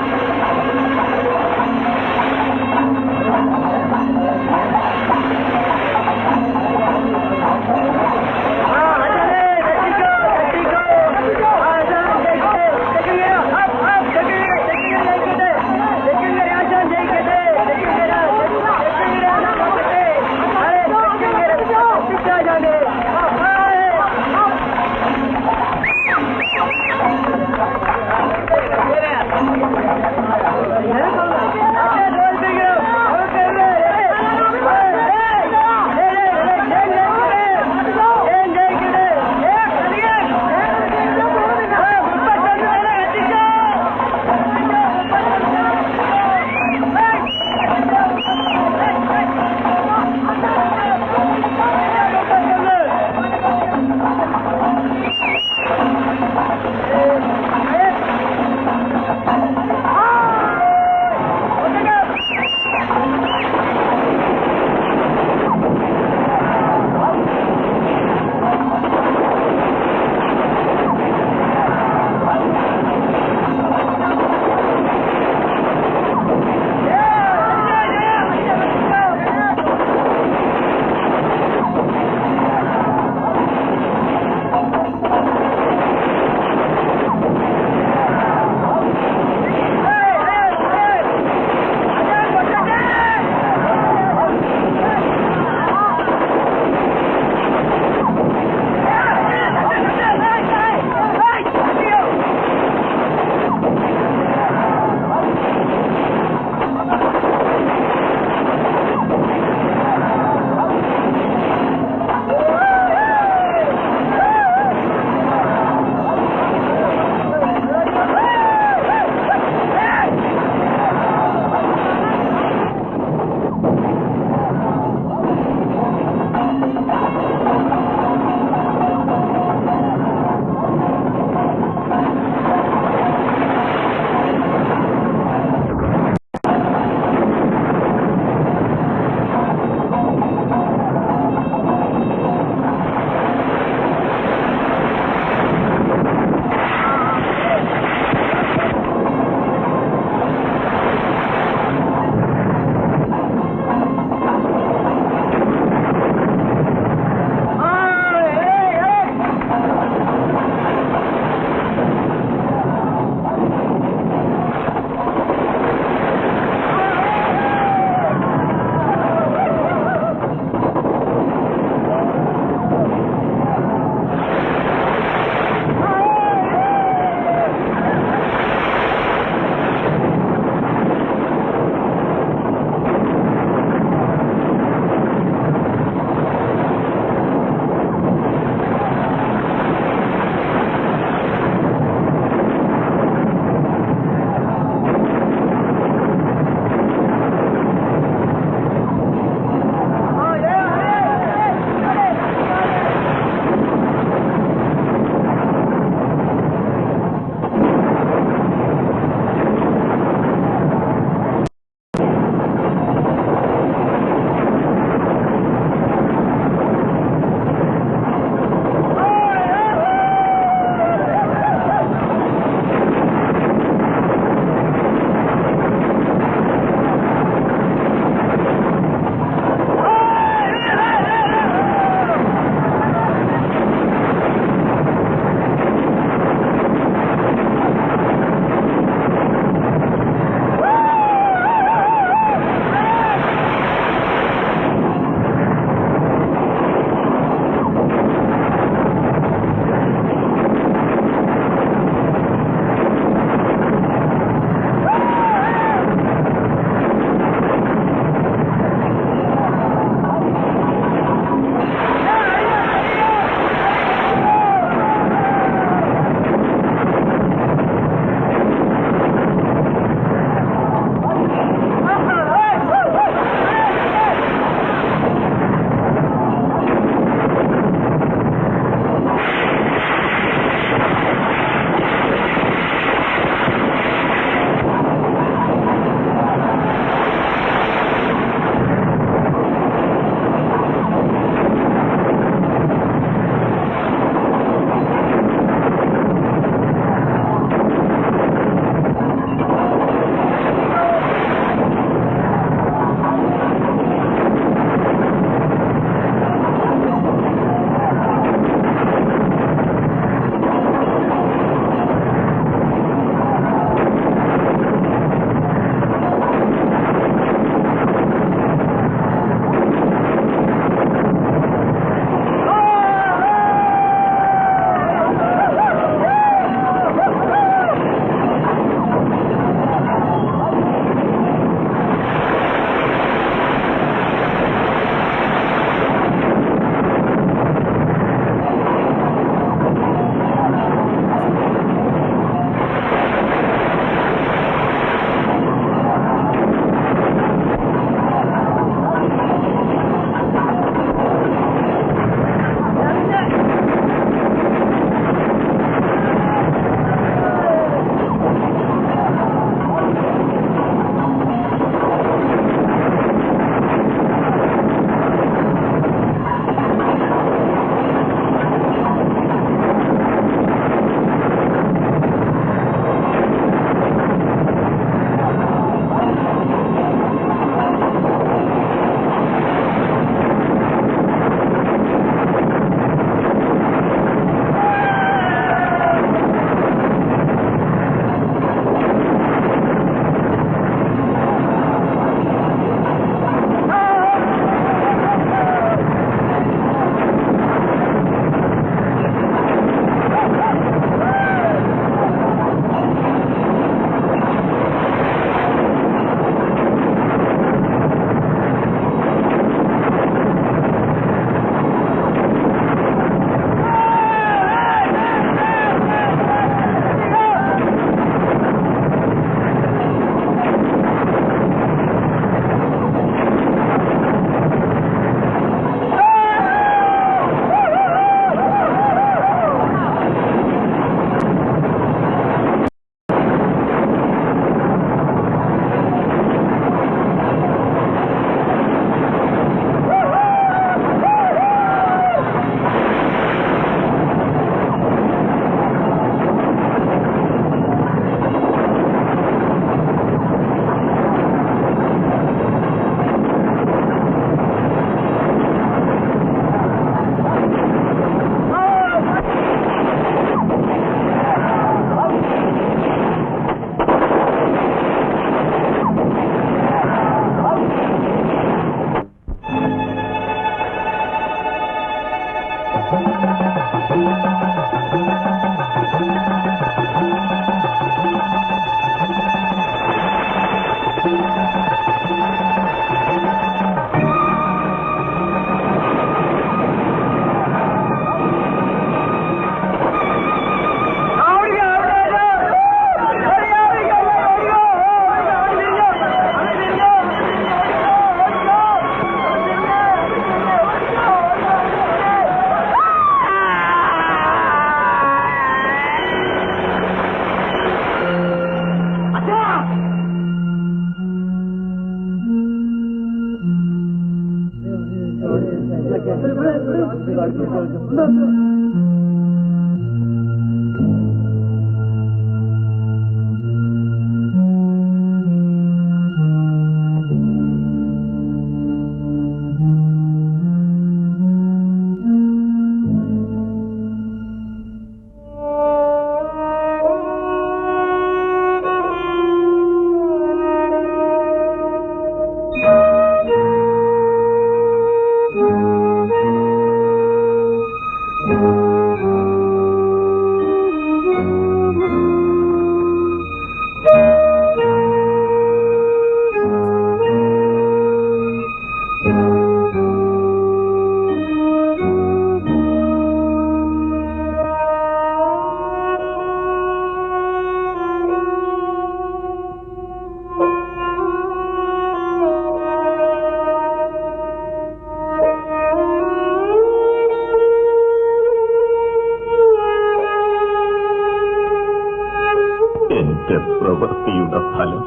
പ്രവൃത്തിയുടെ ഫലം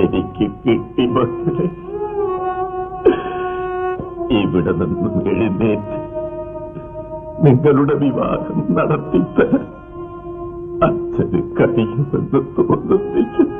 എനിക്ക് കിട്ടി മക്കളെ. ഇവിടെ നിന്നും എഴുന്നേറ്റ് നിങ്ങളുടെ വിവാഹം നടത്തിത്തരാൻ അച്ഛന് കഴിയുമെന്ന് തോന്നുന്നില്ല.